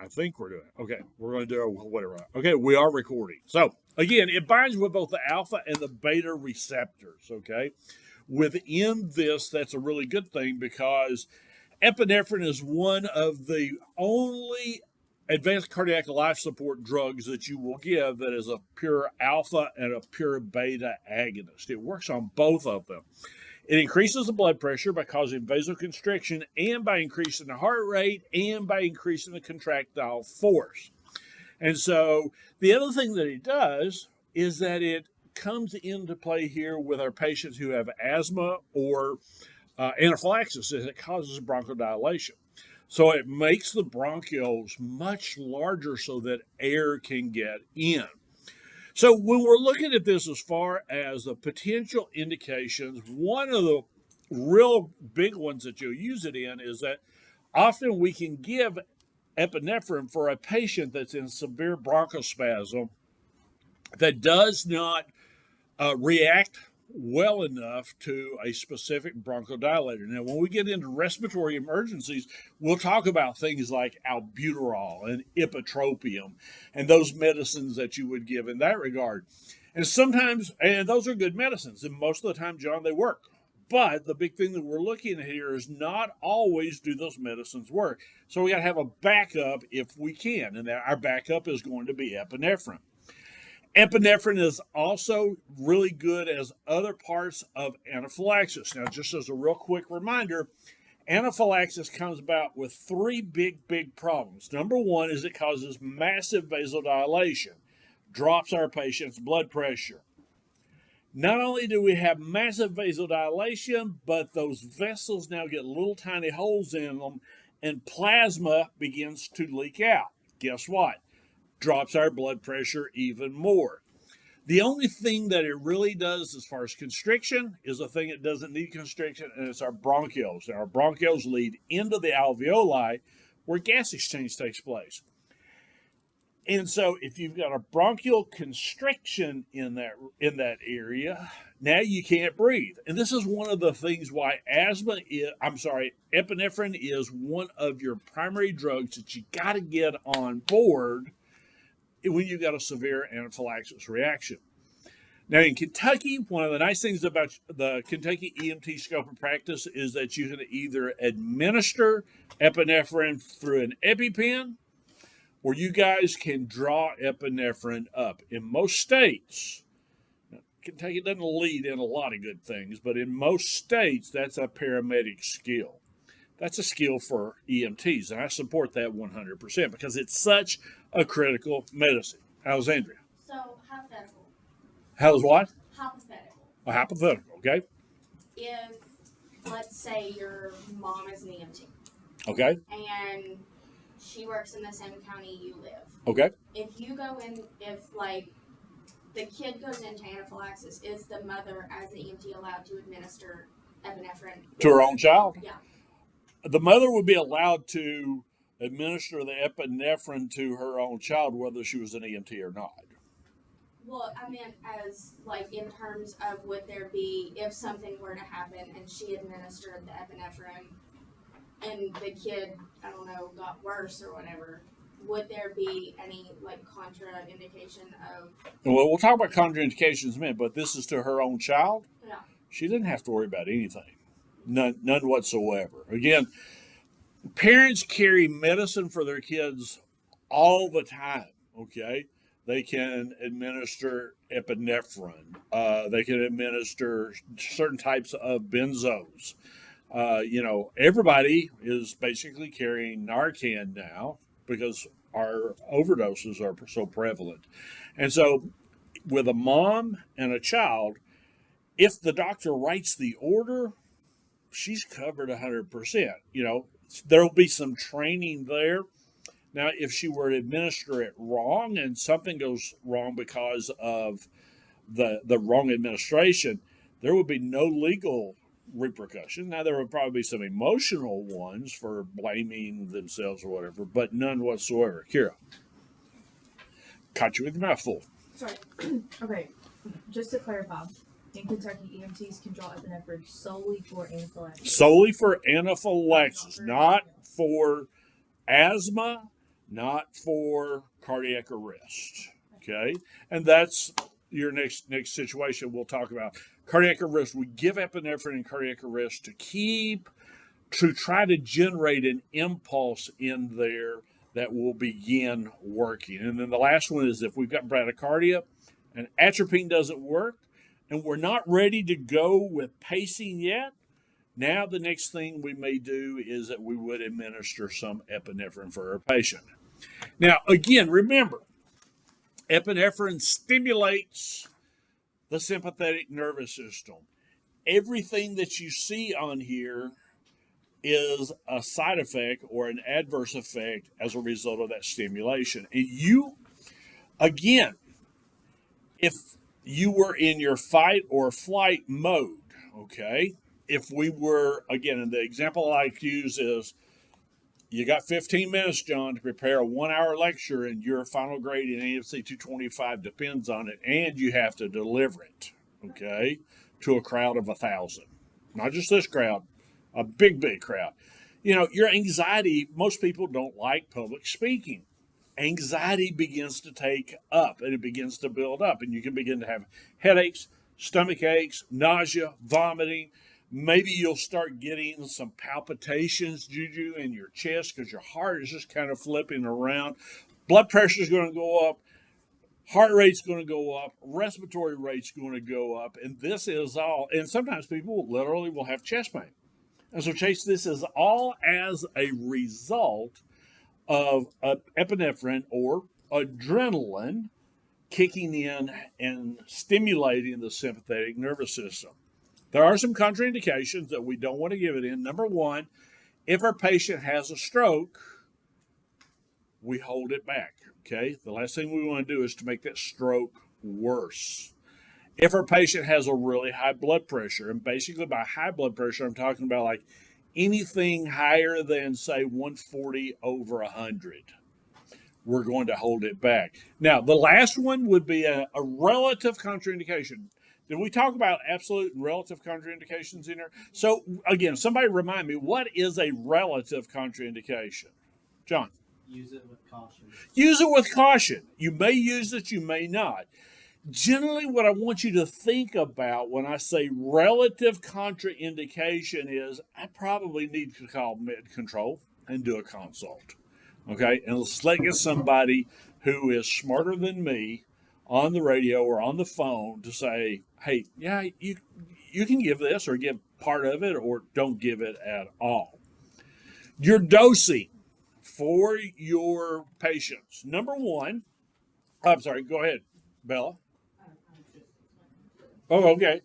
I think we're doing it. Okay, we're going to do whatever. Okay, we are recording. So, again, it binds with both the alpha and the beta receptors. Okay, within this, that's a really good thing because epinephrine is one of the only advanced cardiac life support drugs that you will give that is a pure alpha and a pure beta agonist. It works on both of them. It increases the blood pressure by causing vasoconstriction and by increasing the heart rate and by increasing the contractile force. And so the other thing that it does is that it comes into play here with our patients who have asthma or anaphylaxis, as it causes bronchodilation. So it makes the bronchioles much larger so that air can get in. So when we're looking at this as far as the potential indications, one of the real big ones that you'll use it in is that often we can give epinephrine for a patient that's in severe bronchospasm that does not react well enough to a specific bronchodilator. Now, when we get into respiratory emergencies, we'll talk about things like albuterol and ipratropium and those medicines that you would give in that regard. And sometimes, and those are good medicines, and most of the time, John, they work. But the big thing that we're looking at here is not always do those medicines work. So we got to have a backup if we can, and our backup is going to be epinephrine. Epinephrine is also really good as other parts of anaphylaxis. Now, just as a real quick reminder, anaphylaxis comes about with three big problems. Number one is it causes massive vasodilation, drops our patient's blood pressure. Not only do we have massive vasodilation, but those vessels now get little tiny holes in them, and plasma begins to leak out. Guess what? Drops our blood pressure even more. The only thing that it really does as far as constriction is a thing that doesn't need constriction, and it's our bronchioles. And our bronchioles lead into the alveoli where gas exchange takes place. And so if you've got a bronchial constriction in that area, now you can't breathe. And this is one of the things why epinephrine is one of your primary drugs that you got to get on board when you've got a severe anaphylaxis reaction. Now, in Kentucky, one of the nice things about the Kentucky EMT scope of practice is that you can either administer epinephrine through an EpiPen, or you guys can draw epinephrine up. In most states, Kentucky doesn't lead in a lot of good things, but in most states, that's a paramedic skill. That's a skill for EMTs, and I support that 100% because it's such a critical medicine. Alexandria. So, hypothetical. How's what? Hypothetical. A hypothetical, okay? If, let's say, your mom is an EMT. Okay. And she works in the same county you live. Okay. If you go in, the kid goes into anaphylaxis, is the mother, as the EMT, allowed to administer epinephrine? To her own child? Yeah. The mother would be allowed to administer the epinephrine to her own child, whether she was an EMT or not. Well, I meant as, in terms of would there be, if something were to happen and she administered the epinephrine and the kid, I don't know, got worse or whatever, would there be any, contraindication of... Well, we'll talk about contraindications in a minute, but this is to her own child? Yeah. She didn't have to worry about anything. None whatsoever. Again, parents carry medicine for their kids all the time, okay? They can administer epinephrine. They can administer certain types of benzos. Everybody is basically carrying Narcan now because our overdoses are so prevalent. And so with a mom and a child, if the doctor writes the order, she's covered 100%. There'll be some training there. Now, if she were to administer it wrong and something goes wrong because of the wrong administration, there would be no legal repercussion. Now, there would probably be some emotional ones for blaming themselves or whatever, but none whatsoever. Kira, caught you with your mouth full. Sorry. Okay, just to clarify, in Kentucky, EMTs can draw epinephrine solely for anaphylaxis. Solely for anaphylaxis, not for asthma, not for cardiac arrest. Okay, and that's your next situation we'll talk about. Cardiac arrest, we give epinephrine in cardiac arrest to try to generate an impulse in there that will begin working. And then the last one is if we've got bradycardia and atropine doesn't work and we're not ready to go with pacing yet, now the next thing we may do is that we would administer some epinephrine for our patient. Now, again, remember, epinephrine stimulates the sympathetic nervous system. Everything that you see on here is a side effect or an adverse effect as a result of that stimulation. And you, again, if you were in your fight or flight mode, okay, if we were, again, and the example I like to use is you got 15 minutes, John, to prepare a 1 hour lecture, and your final grade in EMC 225 depends on it, and you have to deliver it, okay, to a crowd of 1,000. Not just this crowd, a big, big crowd. You know, your anxiety, most people don't like public speaking. Anxiety begins to take up and it begins to build up, and you can begin to have headaches, stomach aches, nausea, vomiting. Maybe you'll start getting some palpitations, Juju, in your chest because your heart is just kind of flipping around. Blood pressure is going to go up. Heart rate's going to go up. Respiratory rate's going to go up. And this is all, and sometimes people literally will have chest pain. And so, Chase, this is all as a result of epinephrine or adrenaline kicking in and stimulating the sympathetic nervous system. There are some contraindications that we don't want to give it in. Number one, if our patient has a stroke, we hold it back, okay? The last thing we want to do is to make that stroke worse. If our patient has a really high blood pressure, and basically by high blood pressure, I'm talking about like anything higher than, say, 140 over 100, we're going to hold it back. Now, the last one would be a relative contraindication. Did we talk about absolute and relative contraindications in there? So, again, somebody remind me, what is a relative contraindication? John? Use it with caution. Use it with caution. You may use it, you may not. Generally, what I want you to think about when I say relative contraindication is I probably need to call med control and do a consult. Okay? And let's get somebody who is smarter than me on the radio or on the phone to say, hey, yeah, you can give this or give part of it or don't give it at all. Your dosing for your patients. Number one, I'm sorry, go ahead, Bella. Oh, okay.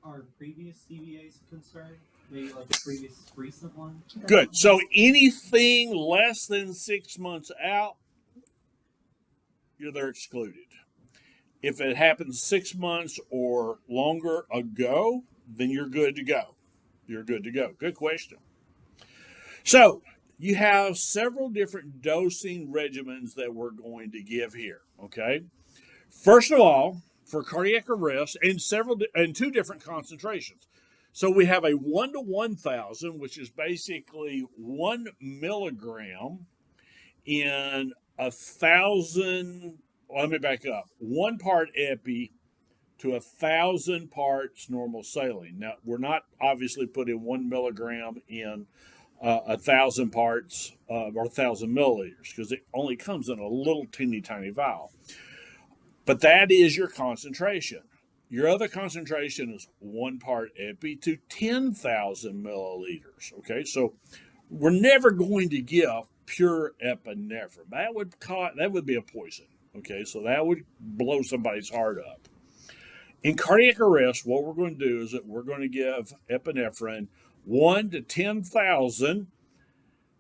Are previous CVAs concerned? Maybe like a previous recent one? Good. So anything less than 6 months out, they're excluded. If it happens 6 months or longer ago, then you're good to go. You're good to go. Good question. So you have several different dosing regimens that we're going to give here. Okay. First of all, for cardiac arrest, and two different concentrations. So we have a 1 to 1,000, which is basically 1 milligram in 1,000. Let me back up. 1 part epi to 1,000 parts normal saline. Now, we're not obviously putting 1 milligram in 1,000 parts or 1,000 milliliters because it only comes in a little teeny tiny vial. But that is your concentration. Your other concentration is 1 part epi to 10,000 milliliters. Okay, so we're never going to give pure epinephrine. That would be a poison. Okay, so that would blow somebody's heart up. In cardiac arrest, what we're going to do is that we're going to give epinephrine 1 to 10,000,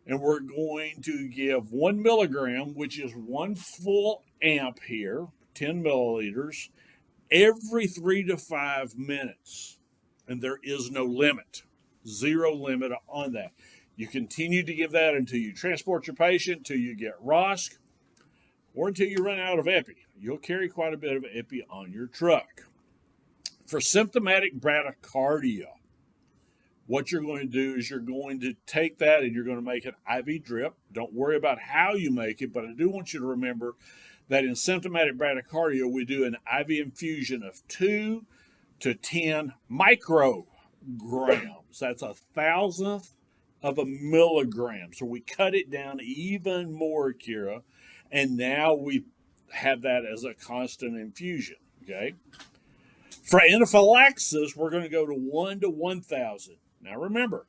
and we're going to give 1 milligram, which is 1 full amp here, 10 milliliters, every 3 to 5 minutes. And there is no limit, 0 limit on that. You continue to give that until you transport your patient, until you get ROSC, or until you run out of epi. You'll carry quite a bit of epi on your truck. For symptomatic bradycardia, what you're going to do is you're going to take that and you're going to make an IV drip. Don't worry about how you make it, but I do want you to remember that in symptomatic bradycardia, we do an IV infusion of 2 to 10 micrograms. That's 1,000th of a milligram. So we cut it down even more, Kira, and now we have that as a constant infusion, okay? For anaphylaxis, we're going to go to 1 to 1,000. Now remember,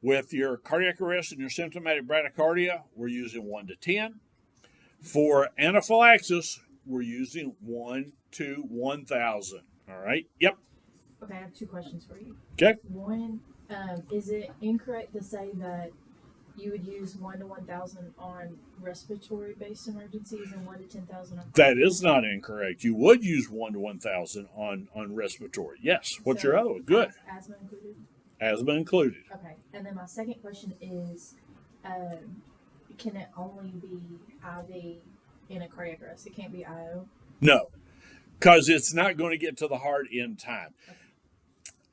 with your cardiac arrest and your symptomatic bradycardia, we're using 1 to 10. For anaphylaxis, we're using 1 to 1,000. All right? Yep. Okay, I have 2 questions for you. Okay. One, is it incorrect to say that you would use 1 to 1,000 on respiratory-based emergencies and 1 to 10,000 on? That is not incorrect. You would use 1 to 1,000 on respiratory. Yes. What's your other one? Good. Asthma included? Asthma included. Okay, and then my second question is, can it only be IV in a cardiac arrest? It can't be IO? No, because it's not going to get to the heart in time. Okay.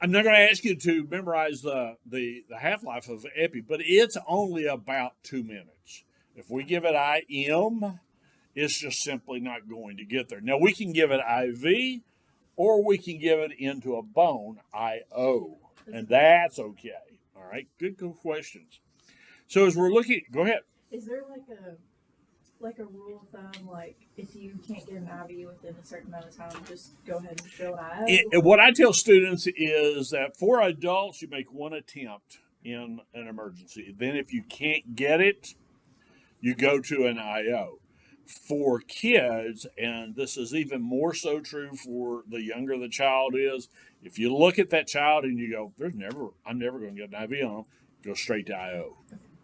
I'm not going to ask you to memorize the half-life of epi, but it's only about 2 minutes. If we give it IM, it's just simply not going to get there. Now, we can give it IV, or we can give it into a bone, IO, and that's okay. All right, good questions. So as we're looking, go ahead. Is there like a rule of thumb, like if you can't get an IV within a certain amount of time, just go ahead and fill it IO? What I tell students is that for adults, you make 1 attempt in an emergency. Then if you can't get it, you go to an IO. For kids, and this is even more so true for the younger the child is, if you look at that child and you go, I'm never going to get an IV on them, go straight to IO.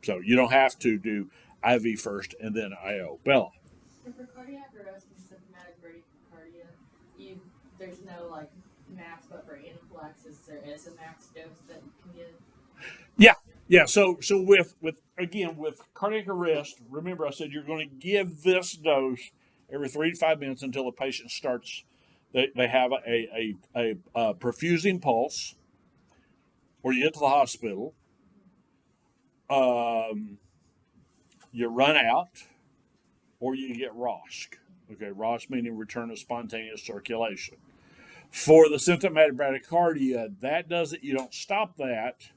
So you don't have to do IV first and then IO. Bella. And for cardiac arrest and symptomatic bradycardia, there's no like max, but for anaphylaxis there is a max dose that you can give. Yeah, so with cardiac arrest, remember I said you're going to give this dose every 3 to 5 minutes until the patient starts. They have a perfusing pulse, or you get to the hospital. You run out, or you get ROSC. Okay, ROSC meaning return of spontaneous circulation. For the symptomatic bradycardia, you don't stop that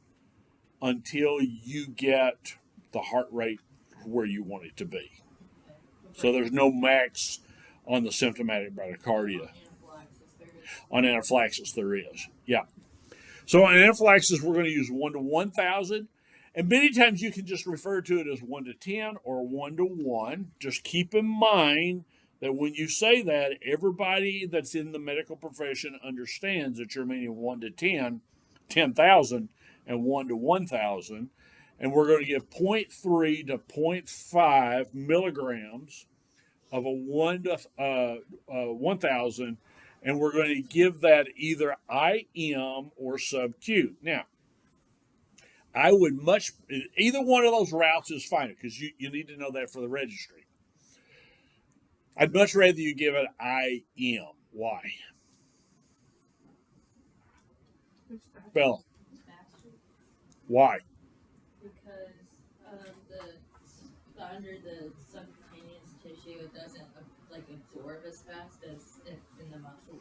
until you get the heart rate where you want it to be. So there's no max on the symptomatic bradycardia. On anaphylaxis, there is. Yeah. So on anaphylaxis, we're going to use 1 to 1,000. And many times you can just refer to it as 1 to 10 or 1 to 1. Just keep in mind that when you say that, everybody that's in the medical profession understands that you're meaning 1 to 10,000, and 1 to 1,000. And we're going to give 0.3 to 0.5 milligrams of a 1 to 1,000. And we're going to give that either IM or sub-Q. Now, I would either one of those routes is fine because you need to know that for the registry. I'd much rather you give it IM. Why? Bella. Why? Because the under the subcutaneous tissue, it doesn't absorb as fast as in the muscle.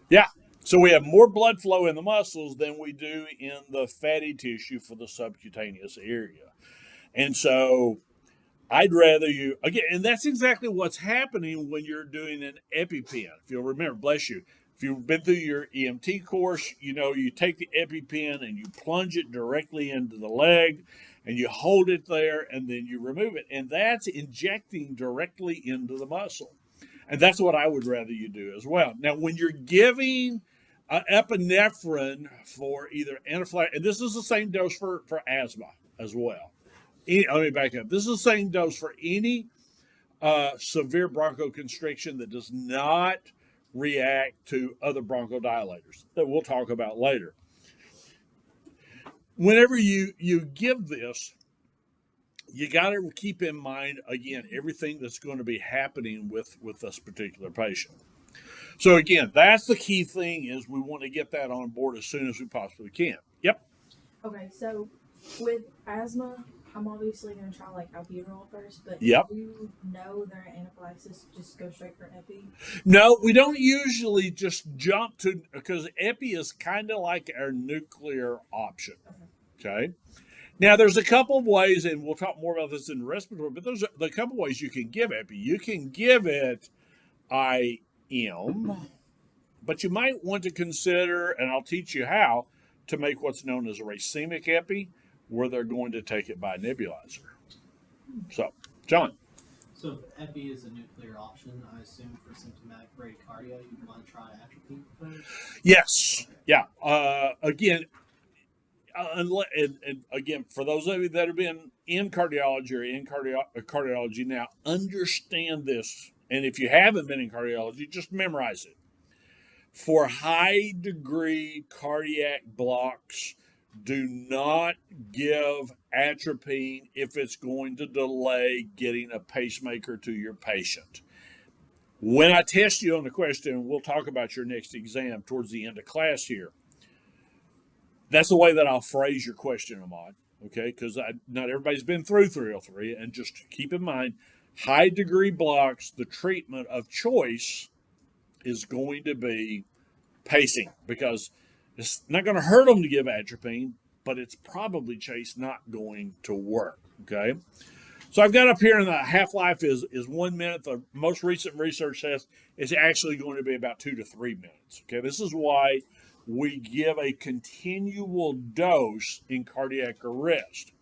Yeah. So we have more blood flow in the muscles than we do in the fatty tissue for the subcutaneous area. And so I'd rather you, again, and that's exactly what's happening when you're doing an EpiPen. If you'll remember, bless you, if you've been through your EMT course, you take the EpiPen and you plunge it directly into the leg and you hold it there and then you remove it. And that's injecting directly into the muscle. And that's what I would rather you do as well. Now, when you're giving epinephrine for either anaphylaxis, and this is the same dose for asthma as well. Let me back up. This is the same dose for any severe bronchoconstriction that does not react to other bronchodilators that we'll talk about later. Whenever you give this, you got to keep in mind, again, everything that's going to be happening with this particular patient. So again, that's the key thing is we want to get that on board as soon as we possibly can. Yep. Okay, so with asthma, I'm obviously gonna try like albuterol first, but Yep. if you know they're in anaphylaxis, just go straight for epi. No, we don't usually just jump to, because epi is kind of like our nuclear option. Okay. Now, there's a couple of ways, and we'll talk more about this in respiratory, but there's a couple of ways you can give epi. You can give it IM, but you might want to consider, and I'll teach you how, to make what's known as a racemic epi, where they're going to take it by nebulizer. So, John. So if epi is a nuclear option, I assume for symptomatic bradycardia, you want to try atropine first? Yes. Yeah. Again, and again, for those of you that have been in cardiology or in cardiology now, understand this. And if you haven't been in cardiology, just memorize it. For high degree cardiac blocks, do not give atropine if it's going to delay getting a pacemaker to your patient. When I test you on the question, we'll talk about your next exam towards the end of class here. That's the way that I'll phrase your question, Ahmad. Okay, because not everybody's been through 303, and just keep in mind, high degree blocks, the treatment of choice is going to be pacing, because it's not going to hurt them to give atropine, but it's probably, Chase, not going to work. Okay, so I've got up here in the half-life is 1 minute. The most recent research says it's actually going to be about 2 to 3 minutes. Okay, this is why we give a continual dose in cardiac arrest.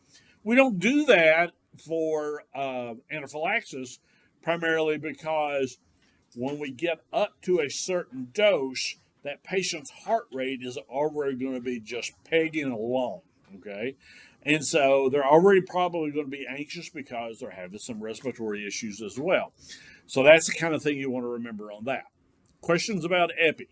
We don't do that for anaphylaxis, primarily because when we get up to a certain dose, that patient's heart rate is already going to be just pegging along, okay? And so they're already probably going to be anxious because they're having some respiratory issues as well. So that's the kind of thing you want to remember on that. Questions about epi?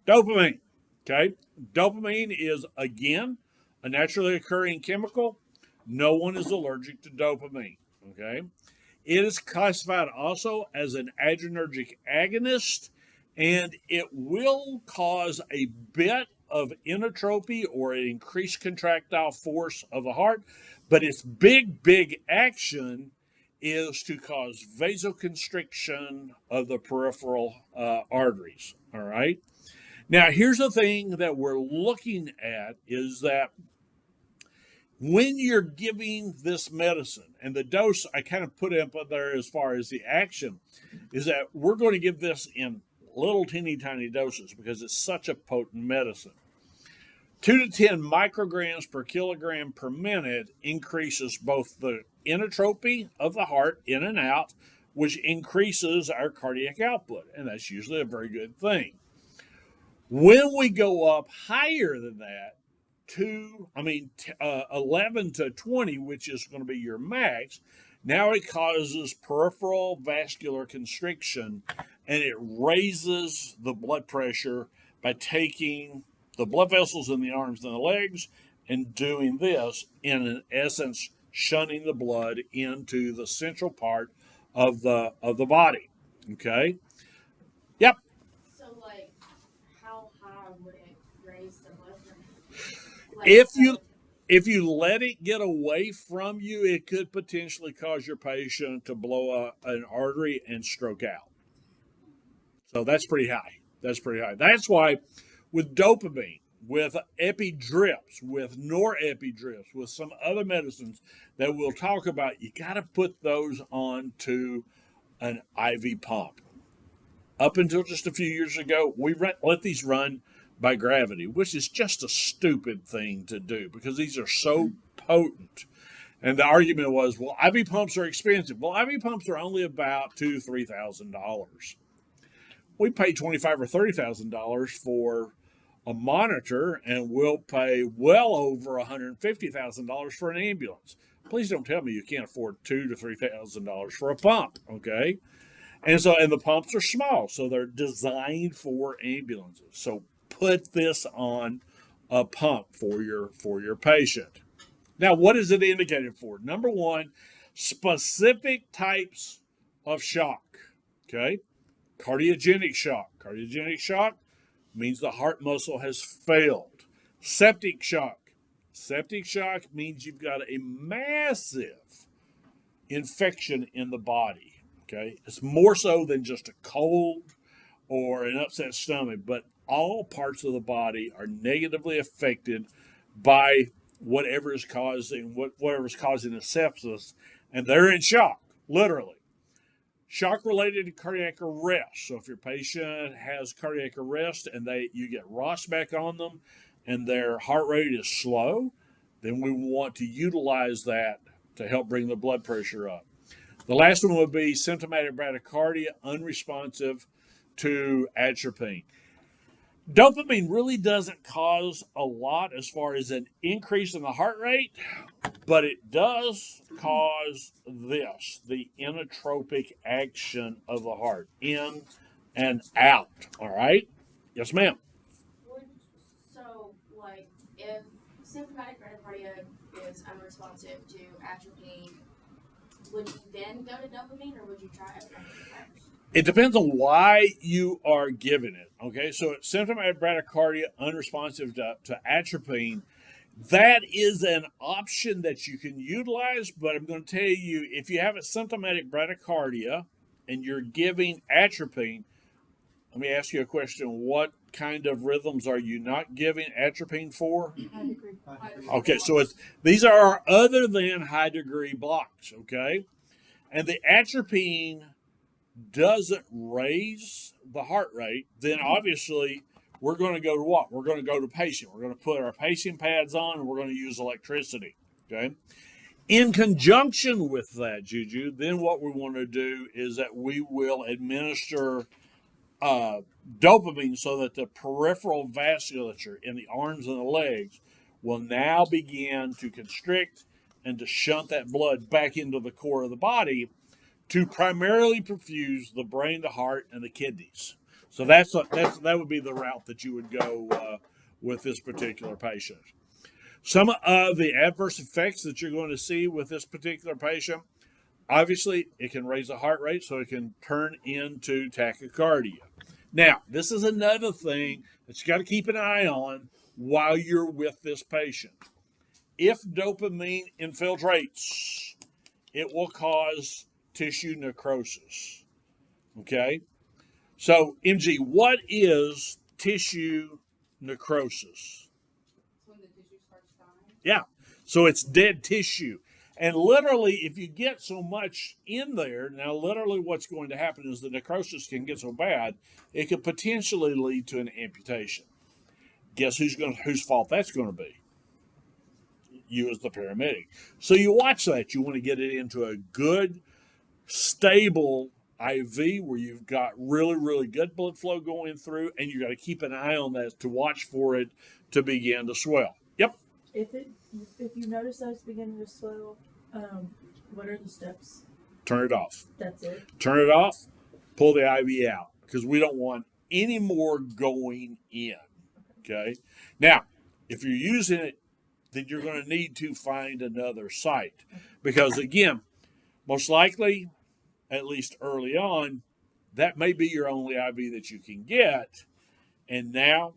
Dopamine, okay? Dopamine is, again, a naturally occurring chemical. No one is allergic to dopamine, okay? It is classified also as an adrenergic agonist, and it will cause a bit of inotropy or an increased contractile force of the heart, but its big action is to cause vasoconstriction of the peripheral arteries, all right? Now, here's the thing that we're looking at is that when you're giving this medicine, and the dose I kind of put up there as far as the action, is that we're going to give this in little teeny tiny doses because it's such a potent medicine. 2 to 10 micrograms per kilogram per minute increases both the inotropy of the heart in and out, which increases our cardiac output, and that's usually a very good thing. When we go up higher than that, 11 to 20, which is going to be your max, now it causes peripheral vascular constriction, and it raises the blood pressure by taking the blood vessels in the arms and the legs and doing this, in essence, shunning the blood into the central part of the body. Okay? Yep. So, like, how high would it raise the blood pressure? Like, If you let it get away from you, it could potentially cause your patient to blow an artery and stroke out. So that's pretty high. That's why with dopamine, with epi drips, with norepi drips, with some other medicines that we'll talk about, you got to put those onto an IV pump. Up until just a few years ago, we let these run by gravity, which is just a stupid thing to do because these are so potent. And the argument was, well, IV pumps are expensive. Well, IV pumps are only about $2,000 to $3,000. We pay $25,000 or $30,000 for a monitor, and we'll pay well over $150,000 for an ambulance. Please don't tell me you can't afford $2,000 to $3,000 for a pump, okay? And the pumps are small, so they're designed for ambulances. So put this on a pump for your patient. Now, what is it indicated for? Number one, specific types of shock. Okay, cardiogenic shock. Cardiogenic shock means the heart muscle has failed. Septic shock. Septic shock means you've got a massive infection in the body. Okay, it's more so than just a cold or an upset stomach, but all parts of the body are negatively affected by whatever is causing the sepsis, and they're in shock, literally. Shock related to cardiac arrest. So if your patient has cardiac arrest and you get ROS back on them and their heart rate is slow, then we want to utilize that to help bring the blood pressure up. The last one would be symptomatic bradycardia, unresponsive to atropine. Dopamine really doesn't cause a lot as far as an increase in the heart rate, but it does cause this, the inotropic action of the heart, in and out. All right? Yes, ma'am. So, like, if symptomatic bradycardia is unresponsive to atropine, would you then go to dopamine, or would you try epinephrine first? It depends on why you are giving it. Okay, so symptomatic bradycardia unresponsive to atropine, that is an option that you can utilize, but I'm going to tell you, if you have a symptomatic bradycardia and you're giving atropine, let me ask you a question. What kind of rhythms are you not giving atropine for? High degree. Okay, so these are other than high degree blocks, okay? And the atropine doesn't raise the heart rate, then obviously we're going to go to what? We're going to go to pacing. We're going to put our pacing pads on and we're going to use electricity, okay? In conjunction with that, Juju, then what we want to do is that we will administer dopamine so that the peripheral vasculature in the arms and the legs will now begin to constrict and to shunt that blood back into the core of the body to primarily perfuse the brain, the heart, and the kidneys. So that would be the route that you would go with this particular patient. Some of the adverse effects that you're going to see with this particular patient, obviously, it can raise the heart rate, so it can turn into tachycardia. Now, this is another thing that you got to keep an eye on while you're with this patient. If dopamine infiltrates, it will cause tissue necrosis. Okay? So, MG, what is tissue necrosis? When the tissue starts dying. Yeah. So it's dead tissue. And literally, if you get so much in there, now literally what's going to happen is the necrosis can get so bad, it could potentially lead to an amputation. Guess whose fault that's going to be? You as the paramedic. So you watch that. You want to get it into a good, stable IV where you've got really, really good blood flow going through, and you got to keep an eye on that to watch for it to begin to swell. Yep. If you notice that it's beginning to swell, what are the steps? Turn it off. That's it. Turn it off. Pull the IV out because we don't want any more going in. Okay. Now, if you're using it, then you're going to need to find another site because, again, most likely, at least early on, that may be your only IV that you can get, and now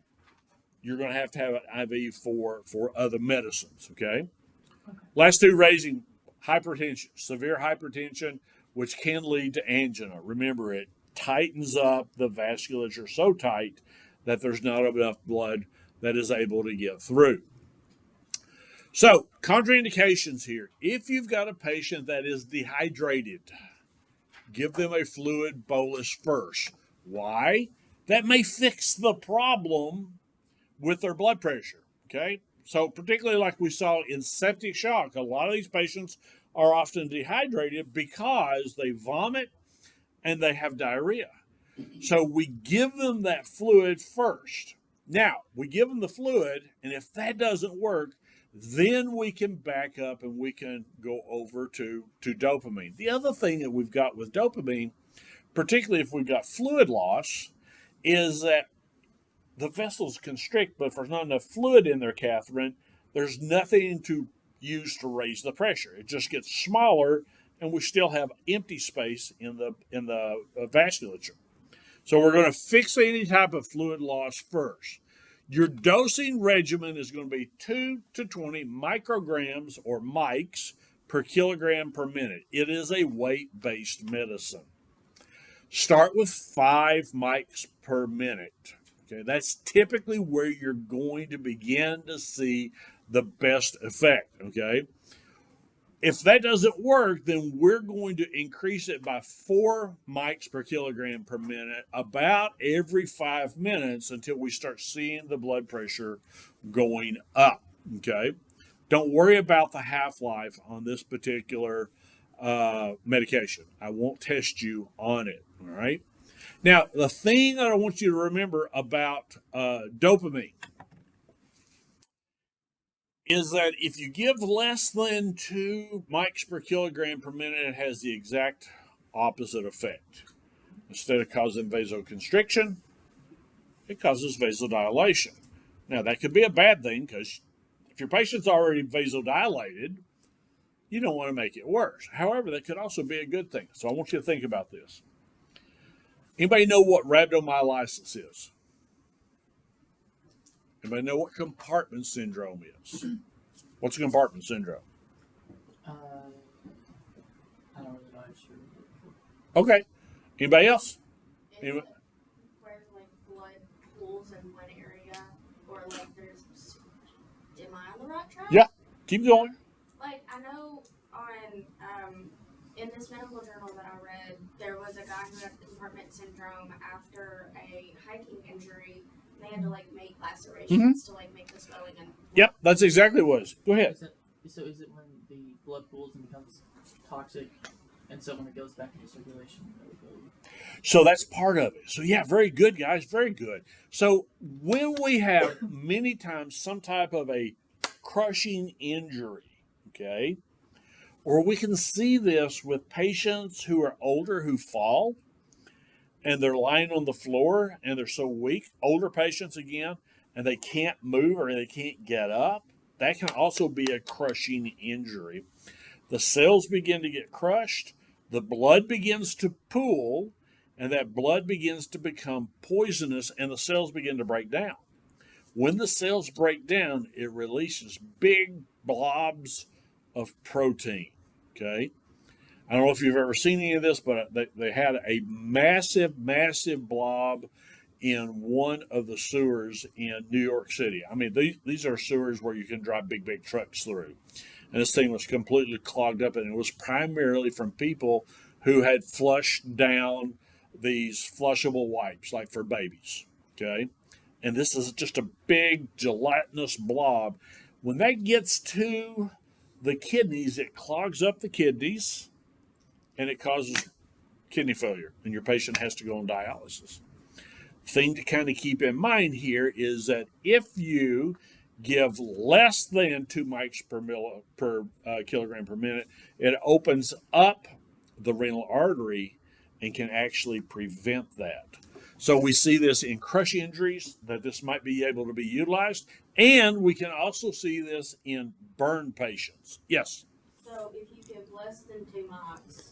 you're going to have an IV for other medicines, okay? Last two, raising hypertension, severe hypertension, which can lead to angina. Remember, it tightens up the vasculature so tight that there's not enough blood that is able to get through. So, contraindications here. If you've got a patient that is dehydrated, give them a fluid bolus first. Why? That may fix the problem with their blood pressure, okay? So particularly like we saw in septic shock, a lot of these patients are often dehydrated because they vomit and they have diarrhea. So we give them that fluid first. Now, we give them the fluid, and if that doesn't work, then we can back up and we can go over to dopamine. The other thing that we've got with dopamine, particularly if we've got fluid loss, is that the vessels constrict, but if there's not enough fluid in there, Catherine, there's nothing to use to raise the pressure. It just gets smaller, and we still have empty space in the vasculature. So we're going to fix any type of fluid loss first. Your dosing regimen is going to be 2 to 20 micrograms or mics per kilogram per minute. It is a weight-based medicine. Start with 5 mics per minute. Okay, that's typically where you're going to begin to see the best effect. Okay, if that doesn't work, then we're going to increase it by 4 mics per kilogram per minute about every 5 minutes until we start seeing the blood pressure going up. Okay, don't worry about the half-life on this particular medication. I won't test you on it. All right. Now, the thing that I want you to remember about dopamine is that if you give less than 2 mics per kilogram per minute, it has the exact opposite effect. Instead of causing vasoconstriction, it causes vasodilation. Now, that could be a bad thing because if your patient's already vasodilated, you don't want to make it worse. However, that could also be a good thing. So I want you to think about this. Anybody know what rhabdomyolysis is? Anybody know what compartment syndrome is? What's a compartment syndrome? I don't really know. Sure. Okay. Anybody else? Is Anyway. it where like blood pools in one area, or like there's? Am I on the right track? Yeah. Keep going. Like I know on in this medical journal that I read, there was a guy who had compartment syndrome after a hiking injury. And they had to like make lacerations to like make the swelling and. Yep, that's exactly what it was. Go ahead. Is it when the blood pools and becomes toxic, and so when it goes back into circulation, it will go. So that's part of it. So yeah, very good, guys. Very good. So when we have many times some type of a crushing injury, okay, or we can see this with patients who are older who fall and they're lying on the floor and they're so weak, older patients again, and they can't move or they can't get up. That can also be a crushing injury. The cells begin to get crushed, the blood begins to pool, and that blood begins to become poisonous and the cells begin to break down. When the cells break down, it releases big blobs of protein, okay? I don't know if you've ever seen any of this, but they had a massive blob in one of the sewers in New York City. I mean, these are sewers where you can drive big trucks through. And this thing was completely clogged up, and it was primarily from people who had flushed down these flushable wipes, like for babies, okay? And this is just a big gelatinous blob. When that gets to the kidneys, it clogs up the kidneys, and it causes kidney failure, and your patient has to go on dialysis. Thing to kind of keep in mind here is that if you give less than 2 mics per kilogram per minute, it opens up the renal artery and can actually prevent that. So we see this in crush injuries, that this might be able to be utilized, and we can also see this in burn patients. Yes? So if you give less than 2 mics,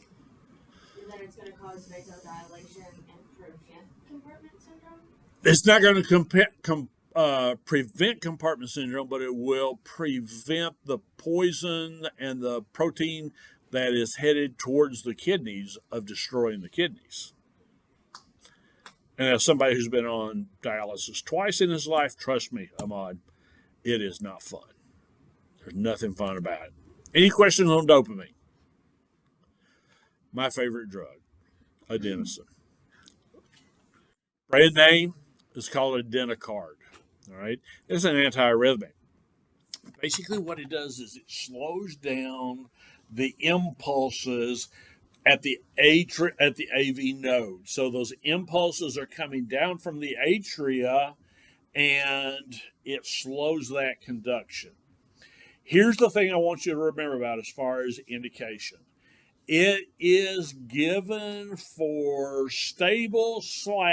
then it's going to cause vasodilation and prevent compartment syndrome? It's not going to prevent compartment syndrome, but it will prevent the poison and the protein that is headed towards the kidneys of destroying the kidneys. And as somebody who's been on dialysis twice in his life, trust me, Ahmad, it is not fun. There's nothing fun about it. Any questions on dopamine? My favorite drug, adenosine. Brand name is called Adenocard. All right, it's an antiarrhythmic. Basically, what it does is it slows down the impulses at the AV node. So those impulses are coming down from the atria, and it slows that conduction. Here's the thing I want you to remember about as far as indication. It is given for stable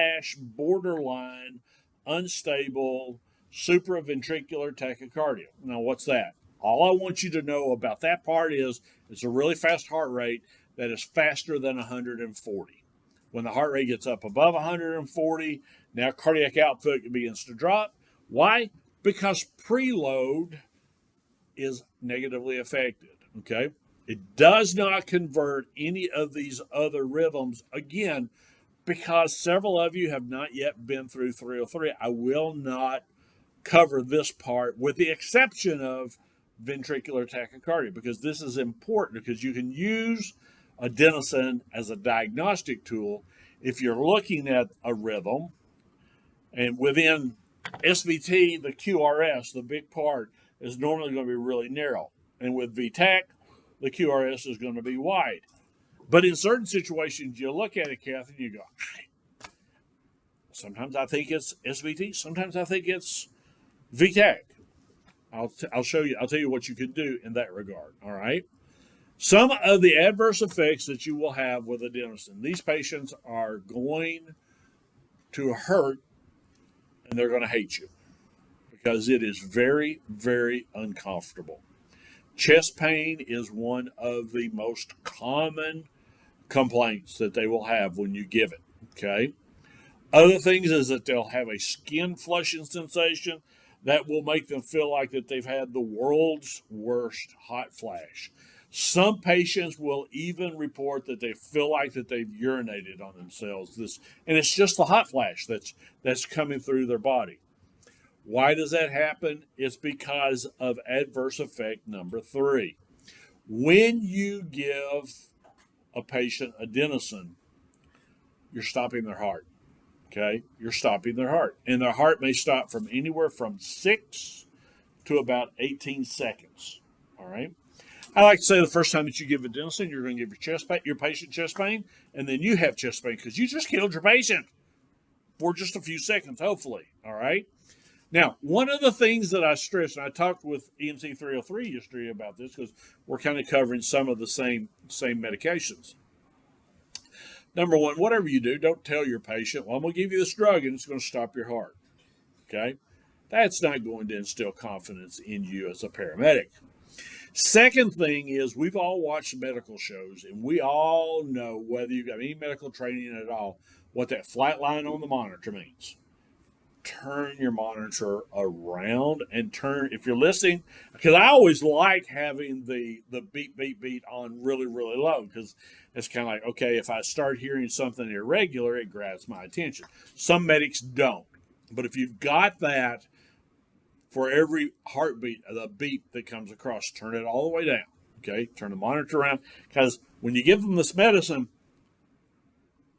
/ borderline unstable supraventricular tachycardia. Now, what's that? All I want you to know about that part is it's a really fast heart rate that is faster than 140. When the heart rate gets up above 140, now cardiac output begins to drop. Why? Because preload is negatively affected. Okay. It does not convert any of these other rhythms. Again, because several of you have not yet been through 303, I will not cover this part with the exception of ventricular tachycardia, because this is important because you can use adenosine as a diagnostic tool if you're looking at a rhythm. And within SVT, the QRS, the big part, is normally going to be really narrow. And with VTAC, the QRS is going to be wide. But in certain situations, you look at it, Kathy, and you go, sometimes I think it's SVT, sometimes I think it's VTAC. I'll show you. I'll tell you what you can do in that regard. All right. Some of the adverse effects that you will have with adenosine. These patients are going to hurt, and they're going to hate you because it is very, very uncomfortable. Chest pain is one of the most common complaints that they will have when you give it. Okay. Other things is that they'll have a skin flushing sensation that will make them feel like that they've had the world's worst hot flash. Some patients will even report that they feel like that they've urinated on themselves. And it's just the hot flash that's coming through their body. Why does that happen? It's because of adverse effect number 3. When you give a patient adenosine, you're stopping their heart. Okay, you're stopping their heart. And their heart may stop from anywhere from 6 to about 18 seconds. All right. I like to say the first time that you give adenosine, you're going to give your patient chest pain, and then you have chest pain because you just killed your patient for just a few seconds, hopefully. All right. Now, one of the things that I stress, and I talked with EMC 303 yesterday about this because we're kind of covering some of the same medications. Number one, whatever you do, don't tell your patient, well, I'm going to give you this drug and it's going to stop your heart. Okay? That's not going to instill confidence in you as a paramedic. Second thing is, we've all watched medical shows and we all know, whether you've got any medical training at all, what that flat line on the monitor means. Turn your monitor around and turn, if you're listening, because I always like having the beat on really, really low, because it's kind of like, okay, if I start hearing something irregular, it grabs my attention. Some medics don't. But if you've got that, for every heartbeat, the beat that comes across, turn it all the way down. Okay, turn the monitor around, because when you give them this medicine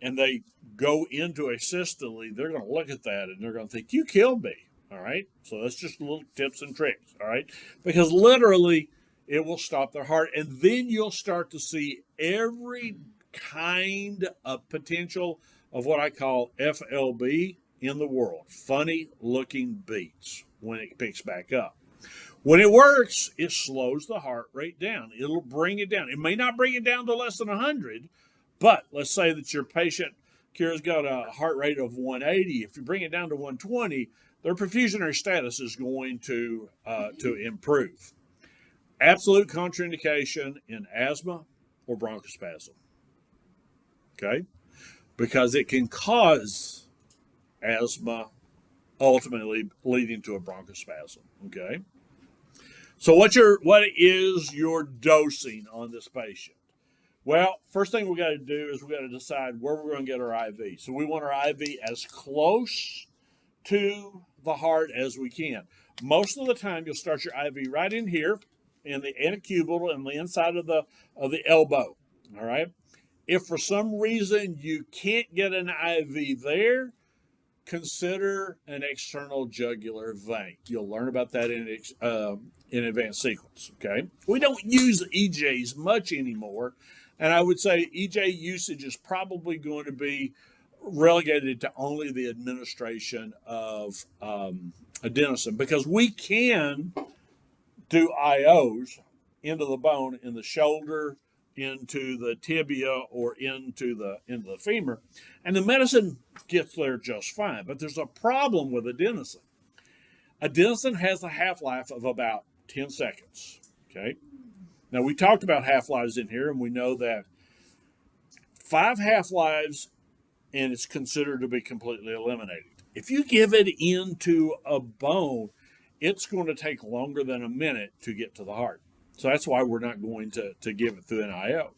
and they go into a systole, they're going to look at that and they're going to think, you killed me. All right. So that's just little tips and tricks. All right. Because literally it will stop their heart. And then you'll start to see every kind of potential of what I call FLB in the world. Funny looking beats when it picks back up. When it works, it slows the heart rate down. It'll bring it down. It may not bring it down to less than 100, but let's say that your patient, Kira's got a heart rate of 180. If you bring it down to 120, their perfusionary status is going to improve. Absolute contraindication in asthma or bronchospasm. Okay? Because it can cause asthma, ultimately leading to a bronchospasm. Okay? So what is your dosing on this patient? Well, first thing we got to do is we got to decide where we're going to get our IV. So we want our IV as close to the heart as we can. Most of the time, you'll start your IV right in here, in the antecubital and the inside of the elbow. All right. If for some reason you can't get an IV there, consider an external jugular vein. You'll learn about that in advanced sequence. Okay. We don't use EJs much anymore. And I would say EJ usage is probably going to be relegated to only the administration of adenosine, because we can do IOs into the bone, in the shoulder, into the tibia, or into the femur, and the medicine gets there just fine. But there's a problem with adenosine. Adenosine has a half-life of about 10 seconds. Okay. Now, we talked about half-lives in here, and we know that 5 half-lives, and it's considered to be completely eliminated. If you give it into a bone, it's going to take longer than a minute to get to the heart. So that's why we're not going to give it through an IO.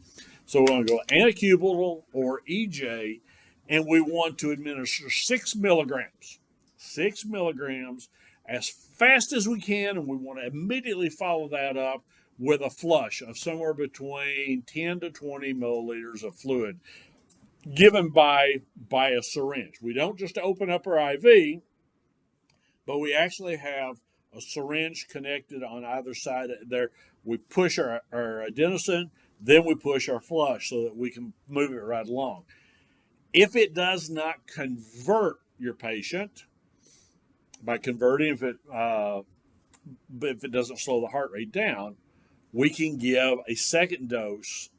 So we're going to go anticubital or EJ, and we want to administer 6 milligrams. 6 milligrams as fast as we can, and we want to immediately follow that up with a flush of somewhere between 10 to 20 milliliters of fluid given by a syringe. We don't just open up our IV, but we actually have a syringe connected on either side there. We push our adenosine, then we push our flush so that we can move it right along. If it does not convert your patient, by converting, if it doesn't slow the heart rate down, we can give a second dose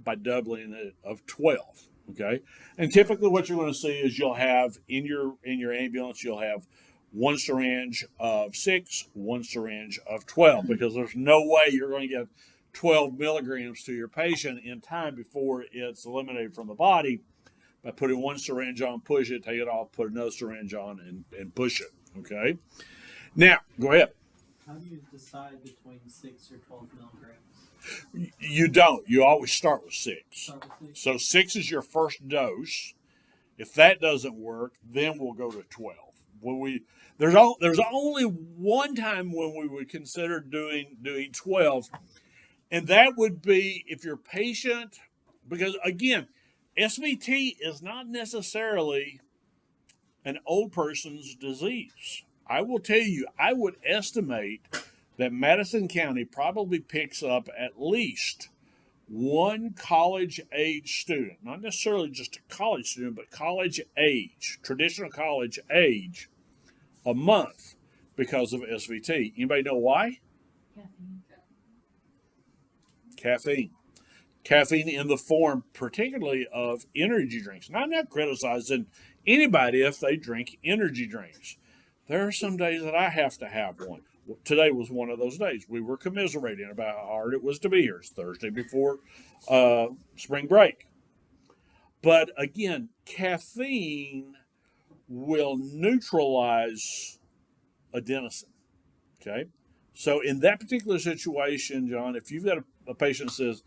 by doubling it of 12. Okay, and typically what you're going to see is you'll have in your ambulance, you'll have one syringe of 6, one syringe of 12, because there's no way you're going to get 12 milligrams to your patient in time before it's eliminated from the body by putting one syringe on, push it, take it off, put another syringe on, and push it. Okay, now go ahead. How do you decide between 6 or 12 milligrams? You don't. You always start with 6. Start with 6? So 6 is your first dose. If that doesn't work, then we'll go to 12. There's only one time when we would consider doing 12, and that would be if your patient, because again, SVT is not necessarily an old person's disease. I will tell you, I would estimate that Madison County probably picks up at least one college-age student, not necessarily just a college student, but college age, traditional college age, a month because of SVT. Anybody know why? Caffeine. Caffeine in the form particularly of energy drinks. Now, I'm not criticizing anybody if they drink energy drinks. There are some days that I have to have one. Today was one of those days. We were commiserating about how hard it was to be here. It's Thursday before spring break. But again, caffeine will neutralize adenosine. Okay? So in that particular situation, John, if you've got a patient that says,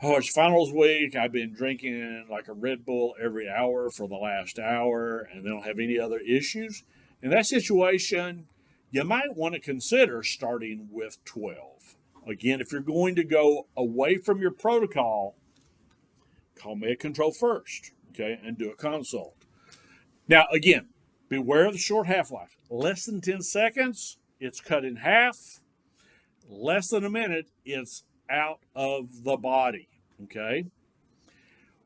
oh, it's finals week, I've been drinking like a Red Bull every hour for the last hour, and they don't have any other issues, in that situation, you might want to consider starting with 12. Again, if you're going to go away from your protocol, call med control first, okay, and do a consult. Now, again, beware of the short half-life. Less than 10 seconds, it's cut in half. Less than a minute, it's out of the body, okay?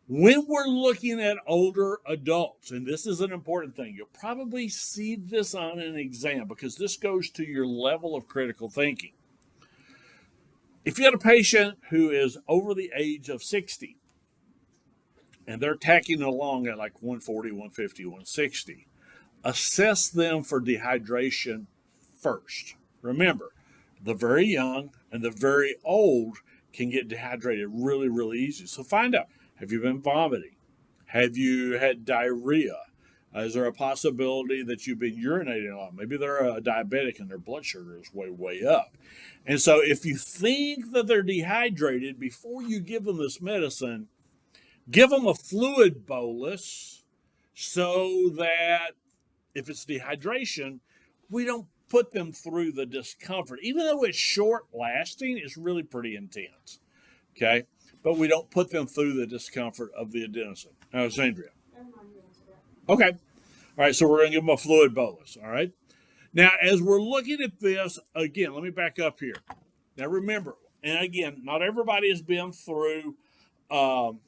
When we're looking at older adults, and this is an important thing, you'll probably see this on an exam because this goes to your level of critical thinking. If you have a patient who is over the age of 60 and they're tacking along at like 140, 150, 160, assess them for dehydration first. Remember, the very young and the very old can get dehydrated really, really easy. So find out, have you been vomiting? Have you had diarrhea? Is there a possibility that you've been urinating a lot? Maybe they're a diabetic and their blood sugar is way, way up. And so if you think that they're dehydrated, before you give them this medicine, give them a fluid bolus so that if it's dehydration, we don't put them through the discomfort. Even though it's short lasting, it's really pretty intense. Okay? But we don't put them through the discomfort of the adenosine. Alexandria. Okay. All right, so we're going to give them a fluid bolus. All right. Now, as we're looking at this, again, let me back up here. Now, remember, and again, not everybody has been through EMC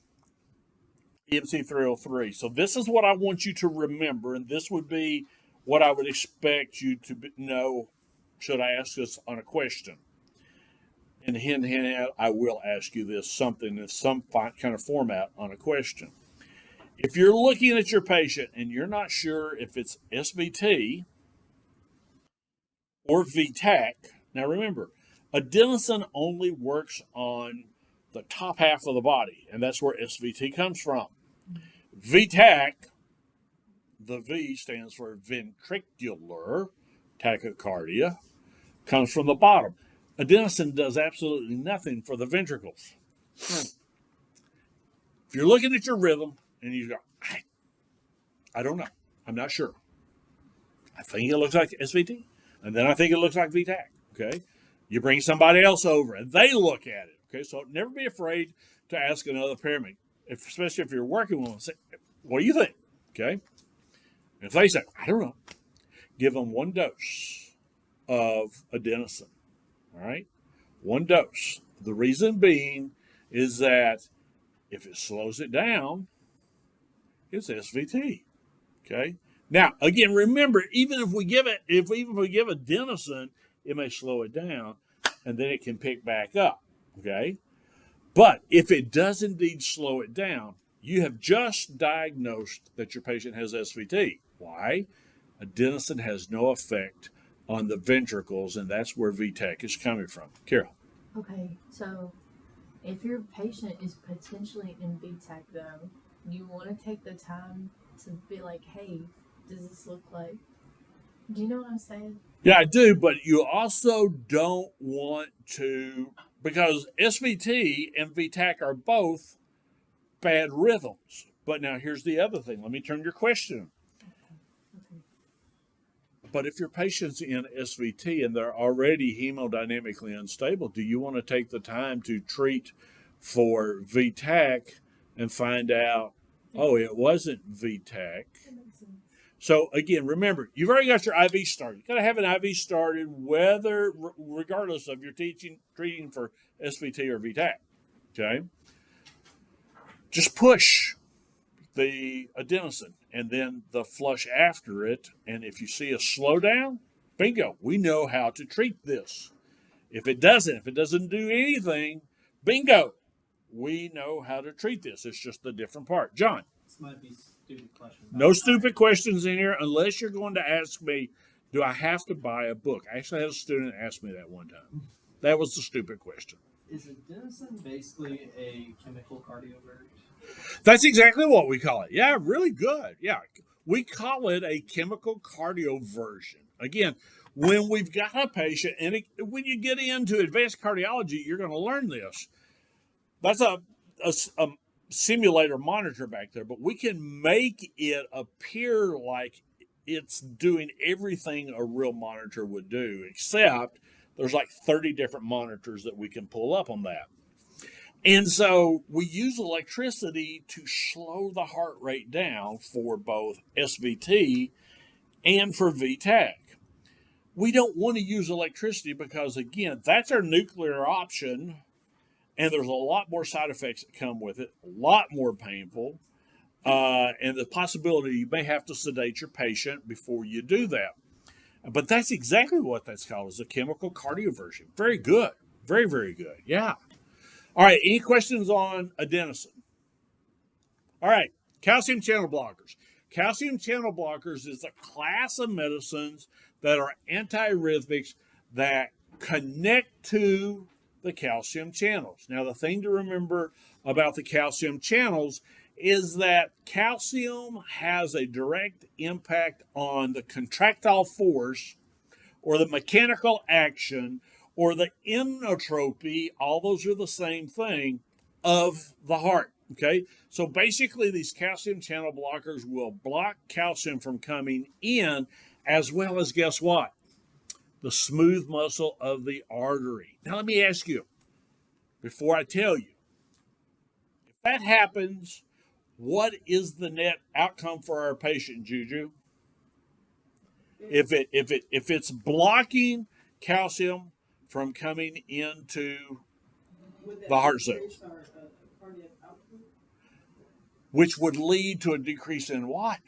303. So this is what I want you to remember, and this would be what I would expect you to know should I ask us on a question. And hint, I will ask you this, something in some kind of format on a question. If you're looking at your patient and you're not sure if it's SVT or VTAC, now remember, adenosine only works on the top half of the body, and that's where SVT comes from. VTAC the V stands for ventricular tachycardia, comes from the bottom. Adenosine does absolutely nothing for the ventricles. If you're looking at your rhythm and you go, I don't know, I'm not sure. I think it looks like SVT, and then I think it looks like VTAC. Okay, you bring somebody else over and they look at it. Okay, so never be afraid to ask another paramedic, especially if you're working with them. Say, what do you think? Okay, if they say, I don't know, give them 1 dose of adenosine. All right, 1 dose. The reason being is that if it slows it down, it's SVT. Okay. Now, again, remember, even if we give adenosine, it may slow it down, and then it can pick back up. Okay. But if it does indeed slow it down, you have just diagnosed that your patient has SVT. Why? Adenosine has no effect on the ventricles, and that's where VTAC is coming from. Carol. Okay, so if your patient is potentially in VTAC, though, you want to take the time to be like, hey, does this look like? Do you know what I'm saying? Yeah, I do, but you also don't want to, because SVT and VTAC are both bad rhythms. But now here's the other thing. Let me turn your question. Okay. But if your patient's in SVT and they're already hemodynamically unstable, do you want to take the time to treat for VTAC and find out, oh, it wasn't VTAC? That makes sense. So again, remember, you've already got your IV started. You've got to have an IV started, regardless of your treating for SVT or VTAC. Okay, just push the adenosine and then the flush after it. And if you see a slowdown, bingo, we know how to treat this. If it doesn't do anything, bingo, we know how to treat this. It's just the different part. John. This might be a stupid question. No stupid questions in here unless you're going to ask me, do I have to buy a book? I actually had a student ask me that one time. That was the stupid question. Is adenosine basically a chemical cardiovert? That's exactly what we call it. Yeah, really good. Yeah, we call it a chemical cardioversion. Again, when we've got a patient, and when you get into advanced cardiology, you're going to learn this. That's a simulator monitor back there, but we can make it appear like it's doing everything a real monitor would do, except there's like 30 different monitors that we can pull up on that. And so we use electricity to slow the heart rate down for both SVT and for VTAC. We don't want to use electricity because, again, that's our nuclear option, and there's a lot more side effects that come with it, a lot more painful, and the possibility you may have to sedate your patient before you do that. But that's exactly what that's called, is a chemical cardioversion. Very good. Very, very good. Yeah. All right. Any questions on adenosine? All right. Calcium channel blockers. Calcium channel blockers is a class of medicines that are antiarrhythmics that connect to the calcium channels. Now, the thing to remember about the calcium channels is that calcium has a direct impact on the contractile force or the mechanical action or the inotropy, all those are the same thing, of the heart. Okay, so basically these calcium channel blockers will block calcium from coming in, as well as, guess what? The smooth muscle of the artery. Now let me ask you, before I tell you, if that happens, what is the net outcome for our patient, Juju? If it's blocking calcium from coming into the heart cells, which would lead to a decrease in what?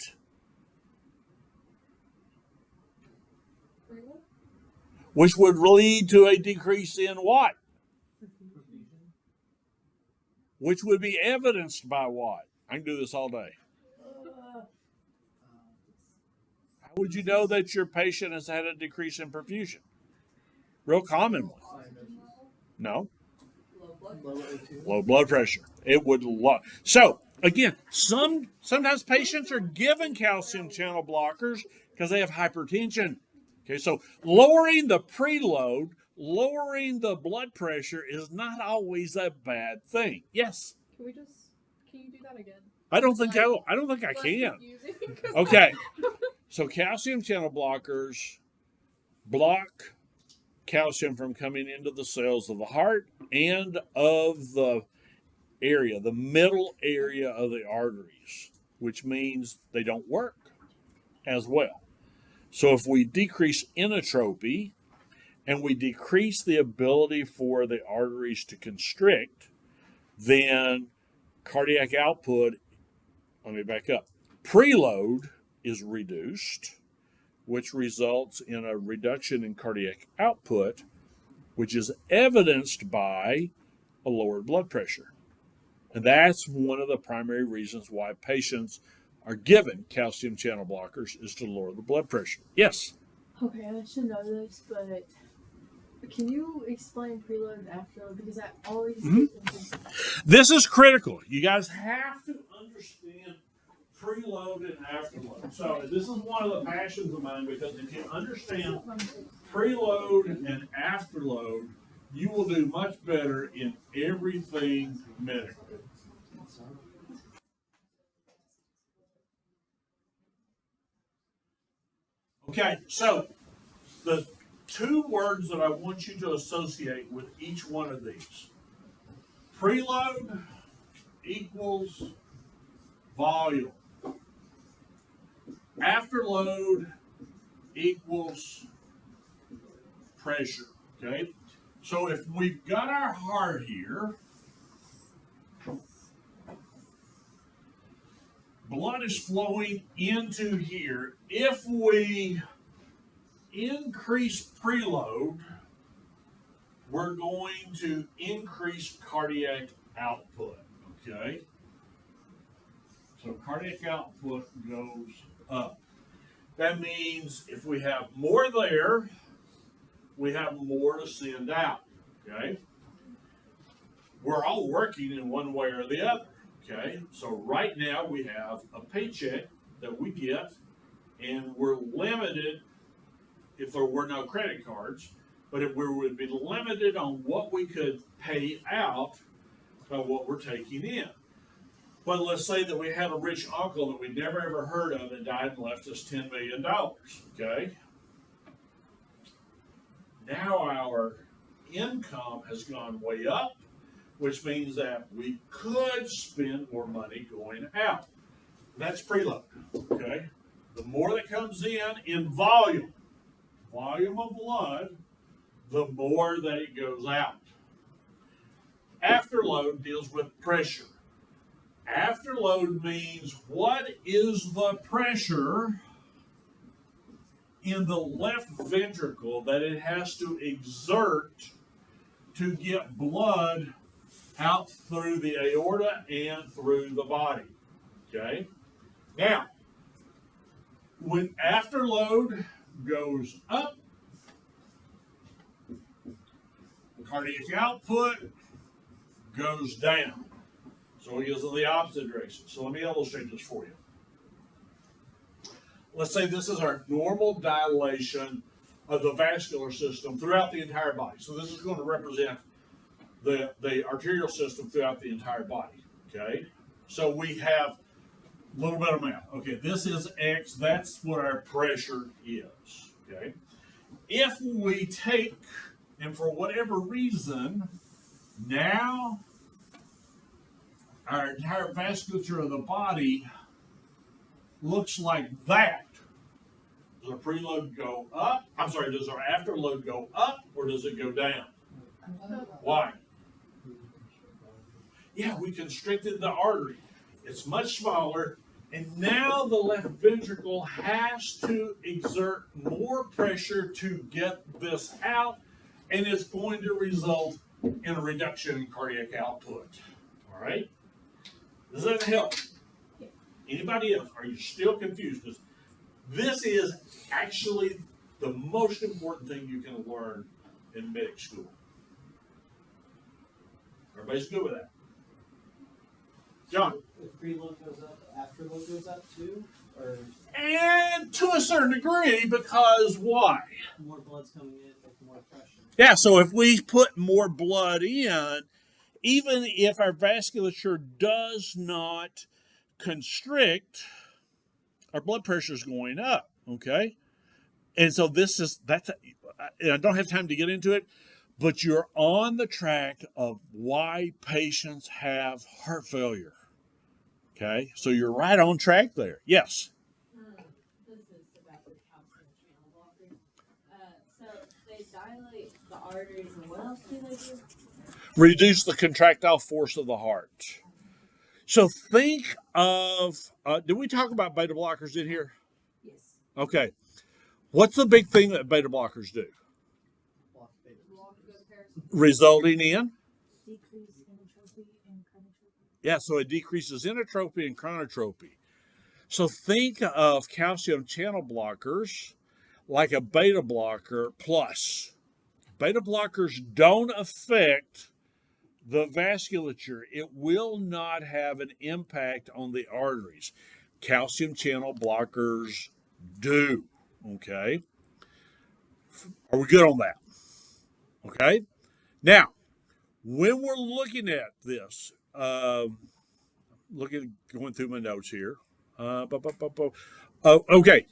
Which would lead to a decrease in what? Which would be evidenced by what? I can do this all day. How would you know that your patient has had a decrease in perfusion? Real common one. No. Low O2. Low blood pressure. It would So again, sometimes patients are given calcium channel blockers because they have hypertension. Okay, so lowering the preload, lowering the blood pressure is not always a bad thing. Yes, Can you do that again? I don't think Like, I don't think I Less can. confusing, 'cause Okay, so calcium channel blockers block calcium from coming into the cells of the heart and of the middle area of the arteries, which means they don't work as well. So if we decrease inotropy and we decrease the ability for the arteries to constrict, then cardiac output, let me back up, preload is reduced, which results in a reduction in cardiac output, which is evidenced by a lowered blood pressure. And that's one of the primary reasons why patients are given calcium channel blockers is to lower the blood pressure. Yes. Okay, I should know this, but can you explain preload and afterload? Because I always get confused. This is critical. You guys have to understand preload and afterload. So this is one of the passions of mine because if you understand preload and afterload, you will do much better in everything medical. Okay, so the two words that I want you to associate with each one of these. Preload equals volume. Afterload equals pressure. Okay? So if we've got our heart here, blood is flowing into here. If we increase preload, we're going to increase cardiac output. Okay? So cardiac output goes up. That means if we have more there, we have more to send out. Okay? We're all working in one way or the other. Okay? So right now we have a paycheck that we get, and we're limited if there were no credit cards, but if we would be limited on what we could pay out by what we're taking in. But let's say that we had a rich uncle that we'd never ever heard of and died and left us $10 million. Okay? Now our income has gone way up, which means that we could spend more money going out. That's preload. Okay? The more that comes in volume of blood, the more that it goes out. Afterload deals with pressure. Afterload means what is the pressure in the left ventricle that it has to exert to get blood out through the aorta and through the body. Okay? Now, when afterload goes up, the cardiac output goes down. So it goes in the opposite direction. So let me illustrate this for you. Let's say this is our normal dilation of the vascular system throughout the entire body. So this is going to represent the arterial system throughout the entire body. Okay? So we have a little bit of math. Okay, this is X. That's what our pressure is. Okay? If we take, and for whatever reason, now our entire vasculature of the body looks like that. Does our preload go up? I'm sorry, does our afterload go up or does it go down? Why? Yeah, we constricted the artery. It's much smaller, and now the left ventricle has to exert more pressure to get this out, and it's going to result in a reduction in cardiac output. All right? Does that help? Anybody else? Are you still confused? Because this is actually the most important thing you can learn in medic school. Everybody's good with that? John. If preload goes up, afterload goes up too, or And to a certain degree, because why? more blood's coming in with more pressure. Yeah, so if we put more blood in, even if our vasculature does not constrict, our blood pressure is going up, okay? And so I don't have time to get into it, but you're on the track of why patients have heart failure, okay? So you're right on track there. Yes? This is about the calcium channel blockers. So they dilate the arteries, and what else do they do? Reduce the contractile force of the heart. So think of, did we talk about beta blockers in here? Yes. Okay. What's the big thing that beta blockers do? Block beta. Resulting in? Decrease entropy and chronotropy. Yeah, so it decreases entropy and chronotropy. So think of calcium channel blockers like a beta blocker plus. Beta blockers don't affect the vasculature. It will not have an impact on the arteries. Calcium channel blockers do. Okay. Are we good on that? Okay. Now, when we're looking at this, going through my notes here. Okay.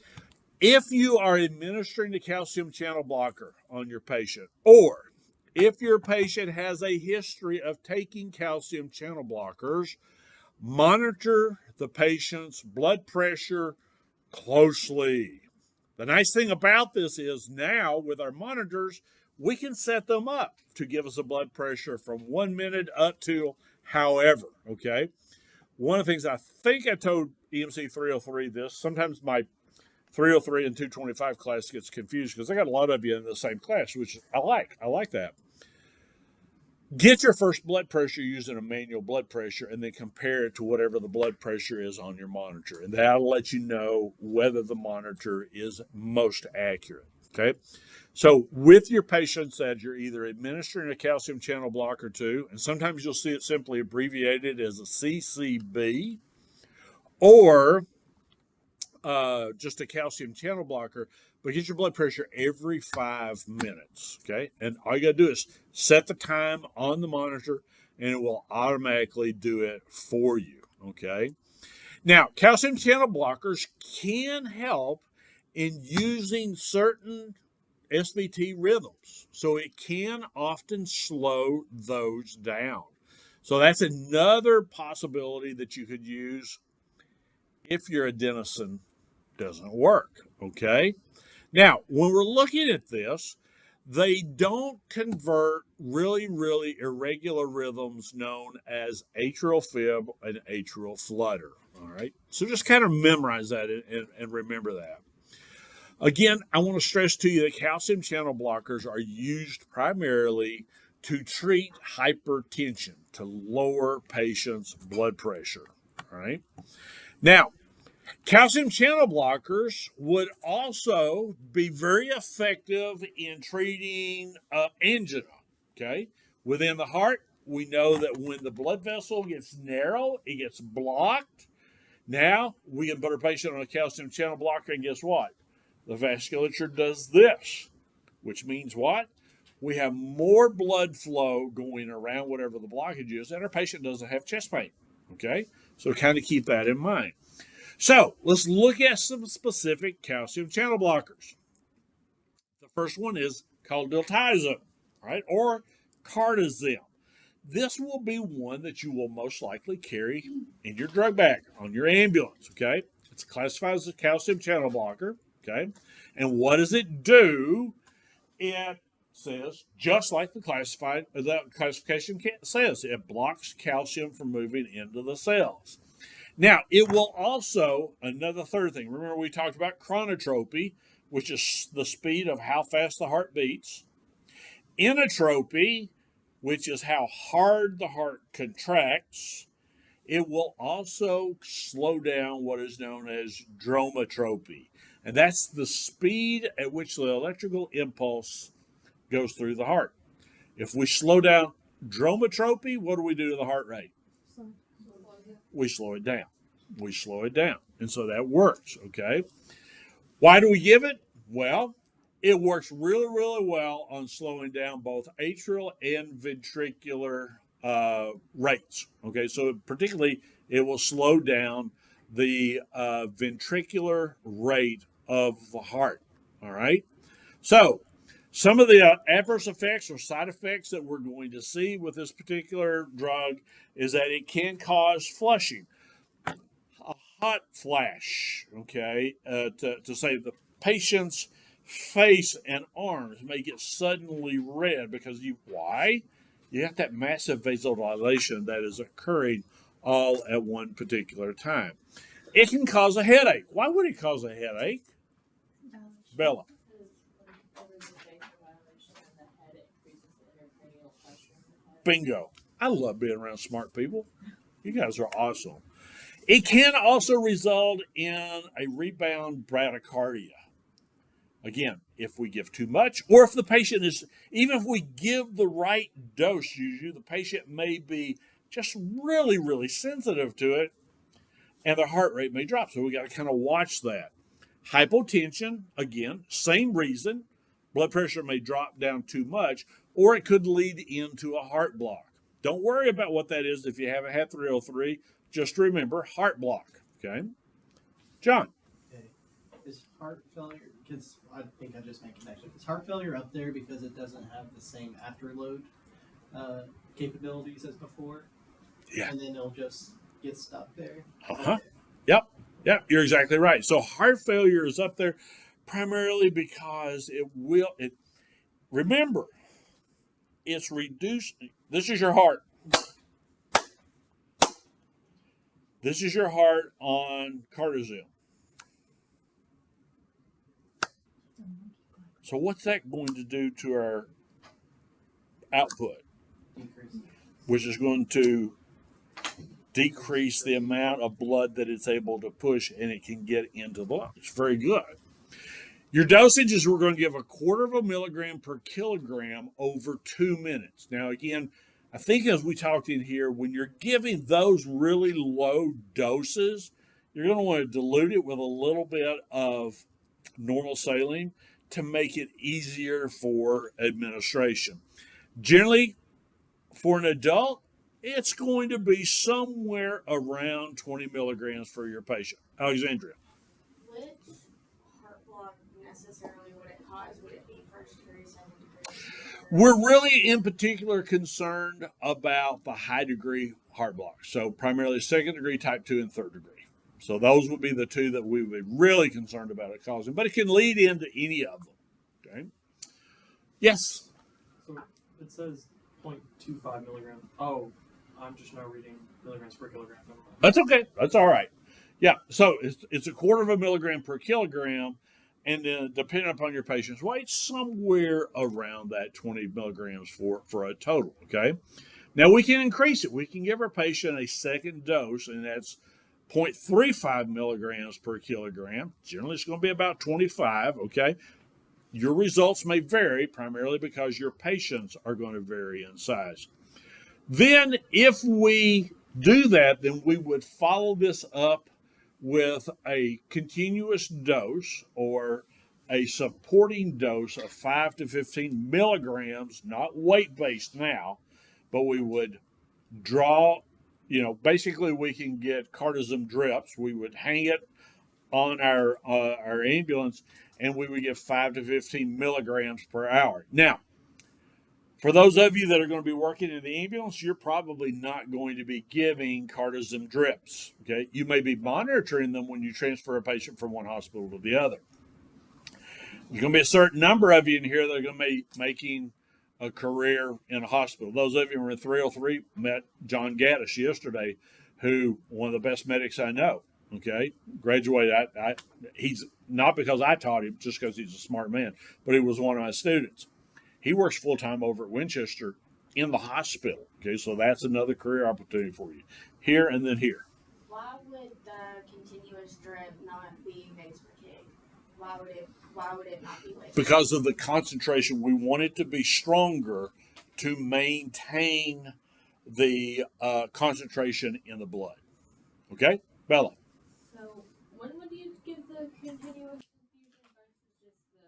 If you are administering a calcium channel blocker on your patient, or if your patient has a history of taking calcium channel blockers, monitor the patient's blood pressure closely. The nice thing about this is now with our monitors, we can set them up to give us a blood pressure from 1 minute up to however, okay? One of the things I think I told EMC 303 this, sometimes my 303 and 225 class gets confused because I got a lot of you in the same class, which I like. I like that. Get your first blood pressure using a manual blood pressure and then compare it to whatever the blood pressure is on your monitor. And that'll let you know whether the monitor is most accurate. Okay. So with your patients that you're either administering a calcium channel blocker to, and sometimes you'll see it simply abbreviated as a CCB, or just a calcium channel blocker, but get your blood pressure every 5 minutes, okay? And all you got to do is set the time on the monitor, and it will automatically do it for you, okay? Now, calcium channel blockers can help in using certain SVT rhythms, so it can often slow those down. So that's another possibility that you could use if your adenosine doesn't work, okay? Now, when we're looking at this, they don't convert really, really irregular rhythms known as atrial fib and atrial flutter, all right? So just kind of memorize that and remember that. Again, I want to stress to you that calcium channel blockers are used primarily to treat hypertension, to lower patients' blood pressure, all right? Now, calcium channel blockers would also be very effective in treating angina, okay? Within the heart, we know that when the blood vessel gets narrow, it gets blocked. Now, we can put a patient on a calcium channel blocker, and guess what? The vasculature does this, which means what? We have more blood flow going around whatever the blockage is, and our patient doesn't have chest pain, okay? So kind of keep that in mind. So let's look at some specific calcium channel blockers. The first one is called diltiazem, right, or cardizem. This will be one that you will most likely carry in your drug bag on your ambulance, okay? It's classified as a calcium channel blocker, okay? And what does it do? It says, just like the classification says, it blocks calcium from moving into the cells. Now, it will also, another third thing, remember we talked about chronotropy, which is the speed of how fast the heart beats. Inotropy, which is how hard the heart contracts. It will also slow down what is known as dromotropy. And that's the speed at which the electrical impulse goes through the heart. If we slow down dromotropy, what do we do to the heart rate? we slow it down. We slow it down. And so that works, okay? Why do we give it? Well, it works really, really well on slowing down both atrial and ventricular rates, okay? So particularly, it will slow down the ventricular rate of the heart, all right? So some of the adverse effects or side effects that we're going to see with this particular drug is that it can cause flushing, a hot flash, okay, to say the patient's face and arms may get suddenly red because why? You got that massive vasodilation that is occurring all at one particular time. It can cause a headache. Why would it cause a headache? Bella. Bingo. I love being around smart people. You guys are awesome. It can also result in a rebound bradycardia. Again, if we give too much, or if the patient is, even if we give the right dose, usually the patient may be just really, really sensitive to it, and their heart rate may drop. So we got to kind of watch that. Hypotension, again, same reason. Blood pressure may drop down too much, or it could lead into a heart block. Don't worry about what that is if you haven't had 303. Just remember heart block, okay? John. Okay. Is heart failure, because I think I just made a connection. Is heart failure up there because it doesn't have the same afterload capabilities as before? Yeah. And then it'll just get stuck there? Uh-huh. Okay. Yep, you're exactly right. So heart failure is up there primarily because remember, it's reduced. This is your heart. This is your heart on cortisone. So what's that going to do to our output? Decrease. Which is going to decrease the amount of blood that it's able to push, and it can get into the lungs. Very good. Your dosage is we're going to give 1/4 milligram per kilogram over 2 minutes. Now, again, I think as we talked in here, when you're giving those really low doses, you're going to want to dilute it with a little bit of normal saline to make it easier for administration. Generally, for an adult, it's going to be somewhere around 20 milligrams for your patient. Alexandria. Which heart block necessarily would it cause? Would it be first degree, second degree? We're really in particular concerned about the high degree heart blocks. So primarily second degree, type 2, and third degree. So those would be the two that we would be really concerned about it causing. But it can lead into any of them. Okay. Yes. So it says 0.25 milligrams. Oh, I'm just now reading milligrams per kilogram. Never mind. That's okay. That's all right. Yeah. So it's 1/4 milligram per kilogram. And then depending upon your patient's weight, somewhere around that 20 milligrams for a total. Okay. Now we can increase it. We can give our patient a second dose, and that's 0.35 milligrams per kilogram. Generally, it's going to be about 25. Okay. Your results may vary primarily because your patients are going to vary in size. Then if we do that, then we would follow this up with a continuous dose or a supporting dose of 5 to 15 milligrams, not weight-based now, but we would draw, basically we can get cortisone drips. We would hang it on our ambulance, and we would get 5 to 15 milligrams per hour. Now, for those of you that are going to be working in the ambulance, you're probably not going to be giving cortisone drips. Okay, you may be monitoring them when you transfer a patient from one hospital to the other. There's going to be a certain number of you in here that are going to be making a career in a hospital. Those of you who were in 303 met John Gaddis yesterday, who one of the best medics I know. Okay, graduated. He's not because I taught him, just because he's a smart man, but he was one of my students. He works full-time over at Winchester in the hospital. Okay, so that's another career opportunity for you. Here and then here. Why would the continuous drip not be mgs per kg? Why would it not be weight? Because of the concentration. We want it to be stronger to maintain the concentration in the blood. Okay, Bella. So when would you give the continuous infusion versus just the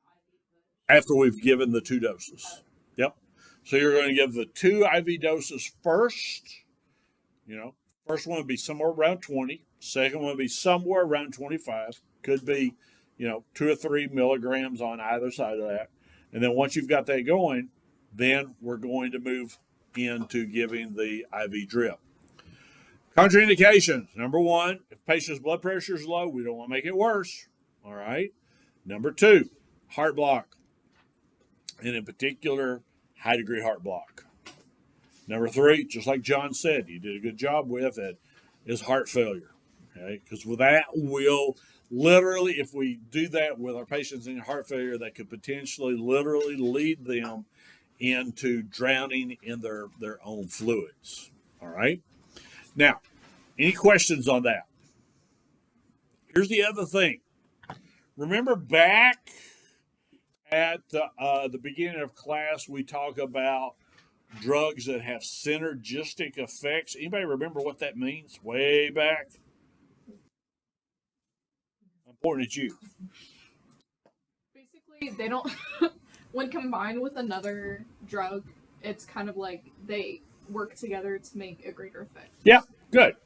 IV push? After we've given the 2 doses. Yep. So you're going to give the 2 IV doses first. You know, first one would be somewhere around 20. Second one would be somewhere around 25. Could be, 2 or 3 milligrams on either side of that. And then once you've got that going, then we're going to move into giving the IV drip. Contraindications. Number 1, if patient's blood pressure is low, we don't want to make it worse. All right. Number 2, heart block. And in particular, high degree heart block. Number 3, just like John said, you did a good job with it, is heart failure. Okay, because with that, we'll literally, if we do that with our patients in heart failure, that could potentially literally lead them into drowning in their own fluids. All right. Now, any questions on that? Here's the other thing. Remember back at the beginning of class, we talk about drugs that have synergistic effects. Anybody remember what that means way back? I'm pointing at you. Basically, they don't. When combined with another drug, it's kind of like they work together to make a greater effect. Yeah, good.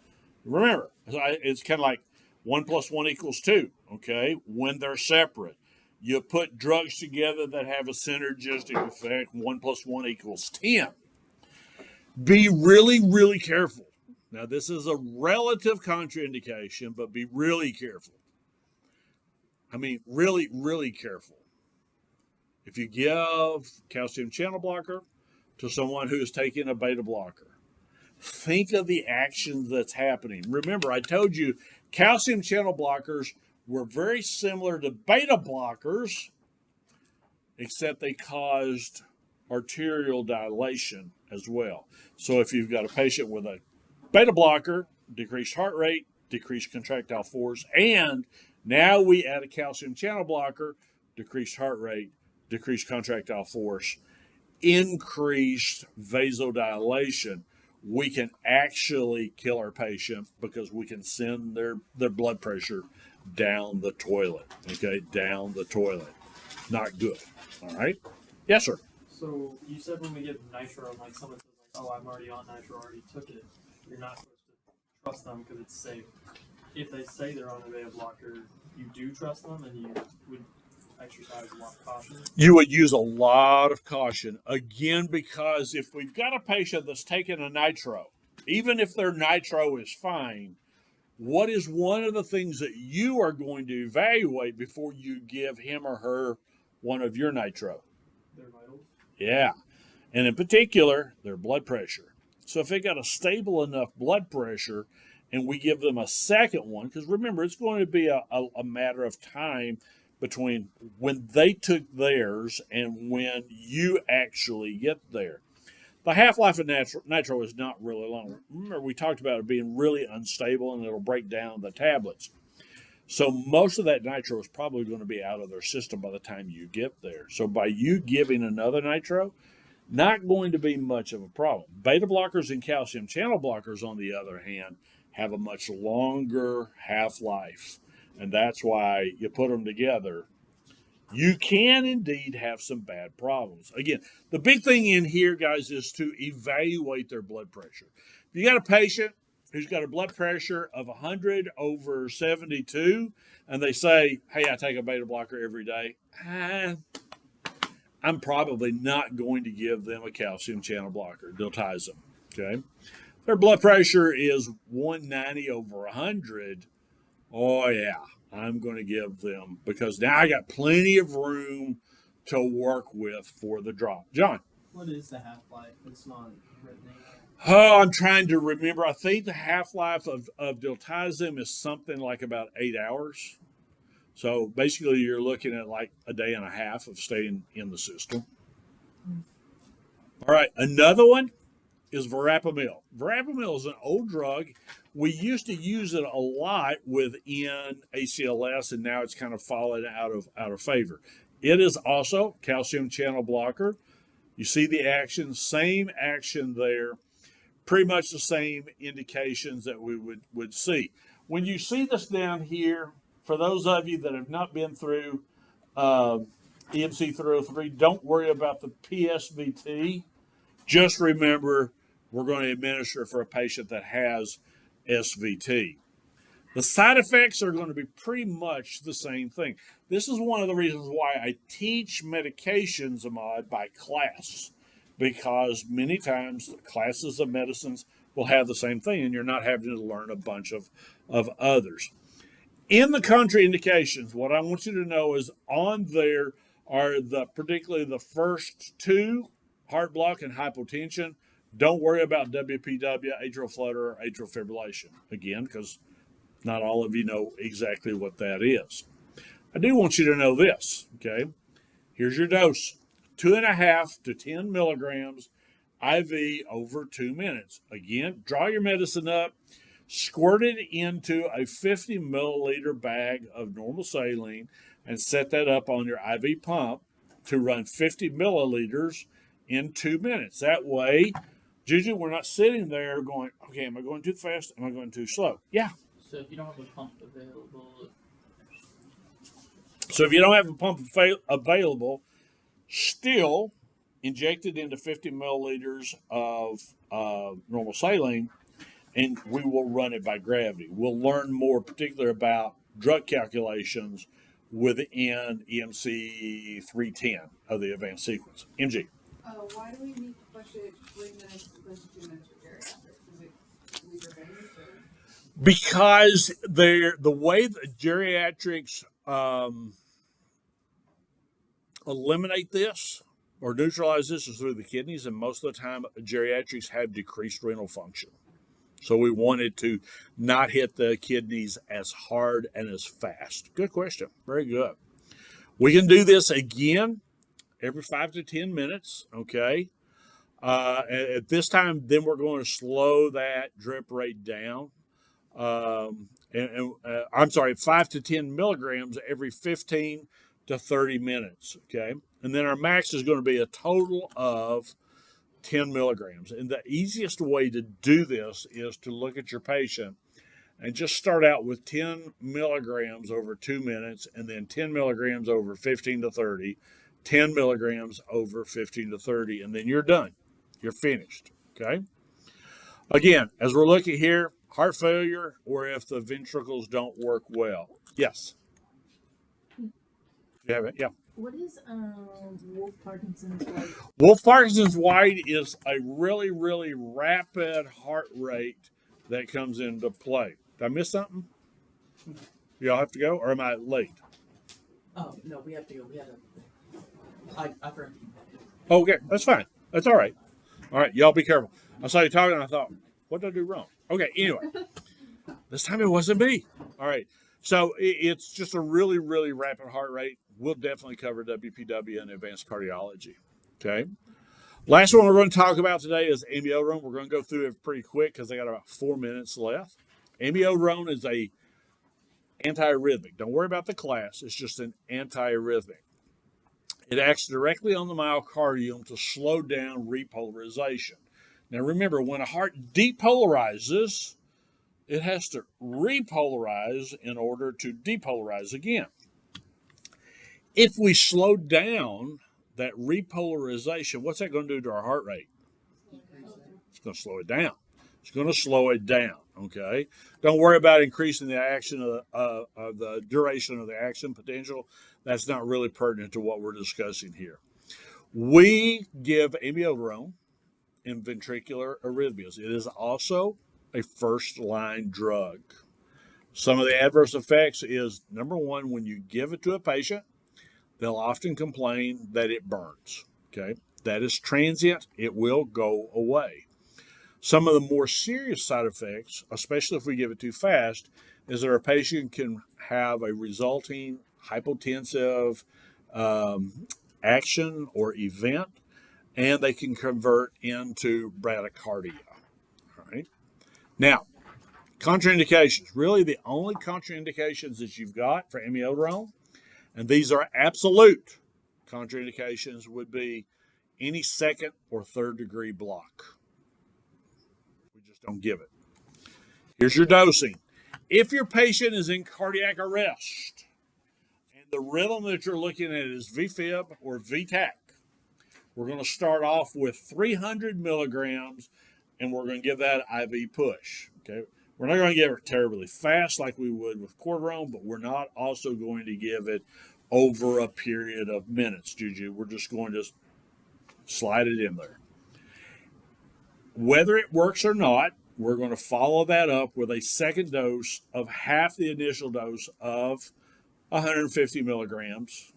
Remember, it's kind of like 1 + 1 = 2. Okay, when they're separate, you put drugs together that have a synergistic effect. 1 + 1 = 10. Be really, really careful. Now, this is a relative contraindication, but be really careful. I mean, really, really careful. If you give calcium channel blocker to someone who is taking a beta blocker, think of the action that's happening. Remember, I told you calcium channel blockers were very similar to beta blockers, except they caused arterial dilation as well. So if you've got a patient with a beta blocker, decreased heart rate, decreased contractile force, and now we add a calcium channel blocker, decreased heart rate, decreased contractile force, increased vasodilation, we can actually kill our patient because we can send their blood pressure down the toilet. Okay, down the toilet. Not good. All right? Yes, sir. So you said when we give nitro, like someone says, like, "Oh, I'm already on nitro, I already took it." You're not supposed to trust them because it's safe. If they say they're on a beta blocker, you do trust them, and you would exercise a lot of caution. You would use a lot of caution. Again, because if we've got a patient that's taking a nitro, even if their nitro is fine, what is one of the things that you are going to evaluate before you give him or her one of your nitro? Their vitals. Yeah. And in particular, their blood pressure. So if they got a stable enough blood pressure and we give them a second one, because remember, it's going to be a matter of time between when they took theirs and when you actually get there. The half-life of nitro is not really long. Remember, we talked about it being really unstable and it'll break down the tablets. So most of that nitro is probably going to be out of their system by the time you get there. So by you giving another nitro, not going to be much of a problem. Beta blockers and calcium channel blockers, on the other hand, have a much longer half-life. And that's why you put them together. You can indeed have some bad problems. Again, the big thing in here, guys, is to evaluate their blood pressure. If you got a patient who's got a blood pressure of 100/72, and they say, "Hey, I take a beta blocker every day," I'm probably not going to give them a calcium channel blocker, diltiazem. Okay, their blood pressure is 190/100. Oh yeah, I'm going to give them, because now I got plenty of room to work with for the drop. John. What is the half-life? It's not written anywhere. Oh, I'm trying to remember. I think the half-life of diltiazem is something like about 8 hours. So basically you're looking at like a day and a half of staying in the system. All right, another one is verapamil. Verapamil is an old drug. We used to use it a lot within ACLS, and now it's kind of fallen out of favor. It is also calcium channel blocker. You see the action, same action there. pretty much the same indications that we would see. When you see this down here, for those of you that have not been through EMC 303, don't worry about the PSVT. Just remember, we're going to administer for a patient that has SVT. The side effects are going to be pretty much the same thing. This is one of the reasons why I teach medications, Ahmad, by class, because many times classes of medicines will have the same thing, and you're not having to learn a bunch of others. In the contraindications, what I want you to know is on there are particularly the first two, heart block and hypotension. Don't worry about WPW, atrial flutter, or atrial fibrillation. Again, because not all of you know exactly what that is. I do want you to know this, okay? Here's your dose. 2.5 to 10 milligrams IV over 2 minutes. Again, draw your medicine up, squirt it into a 50 milliliter bag of normal saline, and set that up on your IV pump to run 50 milliliters in 2 minutes. That way, Juju, we're not sitting there going, okay, am I going too fast? Am I going too slow? Yeah. So if you don't have a pump available, Still inject it into 50 milliliters of normal saline, and we will run it by gravity. We'll learn more, particularly about drug calculations within EMC 310 of the advanced sequence. MG. Why do we need to push it 3 minutes to push 2 minutes for geriatrics? Is it weaker veins or? Because the way that geriatrics eliminate this or neutralize this is through the kidneys, and most of the time geriatrics have decreased renal function. So we wanted to not hit the kidneys as hard and as fast. Good question. Very good. We can do this again every 5 to 10 minutes, okay? At this time, then we're going to slow that drip rate down. I'm sorry, 5 to 10 milligrams every 15 to 30 minutes, okay? And then our max is going to be a total of 10 milligrams. And the easiest way to do this is to look at your patient and just start out with 10 milligrams over 2 minutes, and then 10 milligrams over 15 to 30, 10 milligrams over 15 to 30, and then you're done. You're finished, okay? Again, as we're looking here, heart failure or if the ventricles don't work well. Yes? You have it? Yeah. What is Wolf Parkinson's like? Wolf Parkinson's White is a really, really rapid heart rate that comes into play. Did I miss something? Y'all have to go, or am I late? oh no, we have to go. We had I forgot. Okay, that's fine. That's all right. All right, y'all be careful. I saw you talking and I thought, what did I do wrong? Okay, anyway. This time it wasn't me. All right. So it's just a really, really rapid heart rate. We'll definitely cover WPW and advanced cardiology. Okay. Last one we're going to talk about today is amiodarone. We're going to go through it pretty quick because I got about 4 minutes left. Amiodarone is a antiarrhythmic. Don't worry about the class. It's just an antiarrhythmic. It acts directly on the myocardium to slow down repolarization. Now remember, when a heart depolarizes, it has to repolarize in order to depolarize again. If we slow down that repolarization, what's that going to do to our heart rate? It's going to slow it down. It's going to slow it down, okay? Don't worry about increasing the action of the duration of the action potential. That's not really pertinent to what we're discussing here. We give amiodarone in ventricular arrhythmias. It is also a first-line drug. Some of the adverse effects is, number one, when you give it to a patient, they'll often complain that it burns, okay? That is transient. It will go away. Some of the more serious side effects, especially if we give it too fast, is that our patient can have a resulting hypotensive action or event, and they can convert into bradycardia. All right. Now, contraindications. Really, the only contraindications that you've got for amiodarone, and these are absolute contraindications, would be any second or third degree block. don't give it. Here's your dosing. If your patient is in cardiac arrest and the rhythm that you're looking at is VFib or VTAC, we're going to start off with 300 milligrams, and we're going to give that IV push. Okay, we're not going to give it terribly fast like we would with cortisone, but we're not also going to give it over a period of minutes, Juju. We're just going to slide it in there. Whether it works or not, we're going to follow that up with a second dose of half the initial dose of 150 milligrams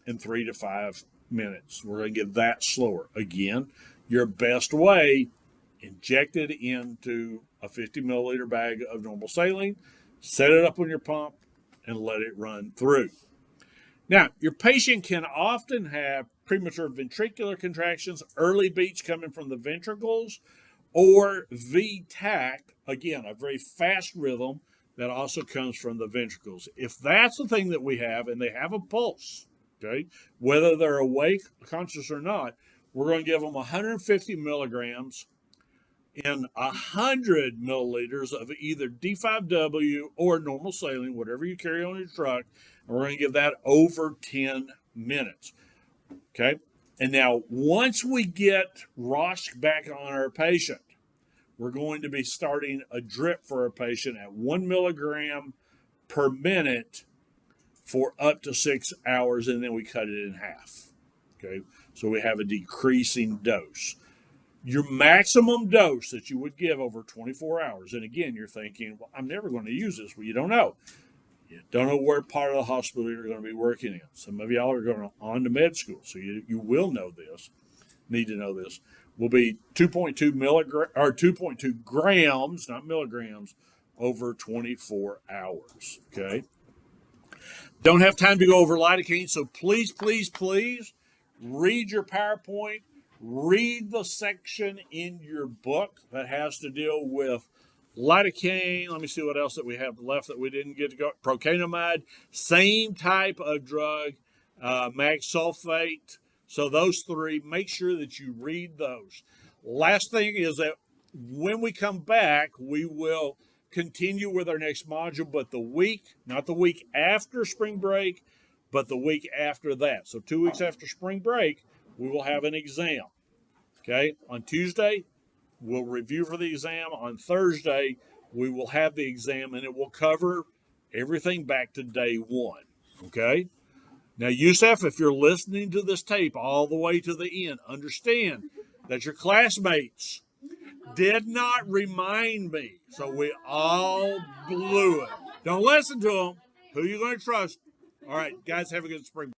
in 3 to 5 minutes. We're going to give that slower. Again, your best way, inject it into a 50 milliliter bag of normal saline, set it up on your pump, and let it run through. Now, your patient can often have premature ventricular contractions, early beats coming from the ventricles, or VTAC, again, a very fast rhythm that also comes from the ventricles. If that's the thing that we have, and they have a pulse, okay, whether they're awake, conscious or not, we're going to give them 150 milligrams in 100 milliliters of either D5W or normal saline, whatever you carry on your truck, and we're going to give that over 10 minutes, okay? And now, once we get Rosh back on our patient, we're going to be starting a drip for our patient at 1 milligram per minute for up to 6 hours, and then we cut it in half. Okay, so we have a decreasing dose. Your maximum dose that you would give over 24 hours, and again, you're thinking, well, I'm never going to use this. Well, you don't know. You don't know where part of the hospital you're going to be working in. Some of y'all are going on to med school, so you will know this, need to know this. Will be 2.2 grams, not milligrams, over 24 hours. Okay. Don't have time to go over lidocaine, so please, please, please read your PowerPoint. Read the section in your book that has to deal with lidocaine. Let me see what else that we have left that we didn't get to go. Procainamide, same type of drug, mag sulfate. So those three, make sure that you read those. Last thing is that when we come back, we will continue with our next module, but the week, not the week after spring break, but the week after that. So 2 weeks after spring break, we will have an exam. Okay, on Tuesday, we'll review for the exam. On Thursday, we will have the exam, and it will cover everything back to day one. Okay? Now, Yusef, if you're listening to this tape all the way to the end, understand that your classmates did not remind me, so we all blew it. Don't listen to them. Who are you going to trust? All right, guys, have a good spring.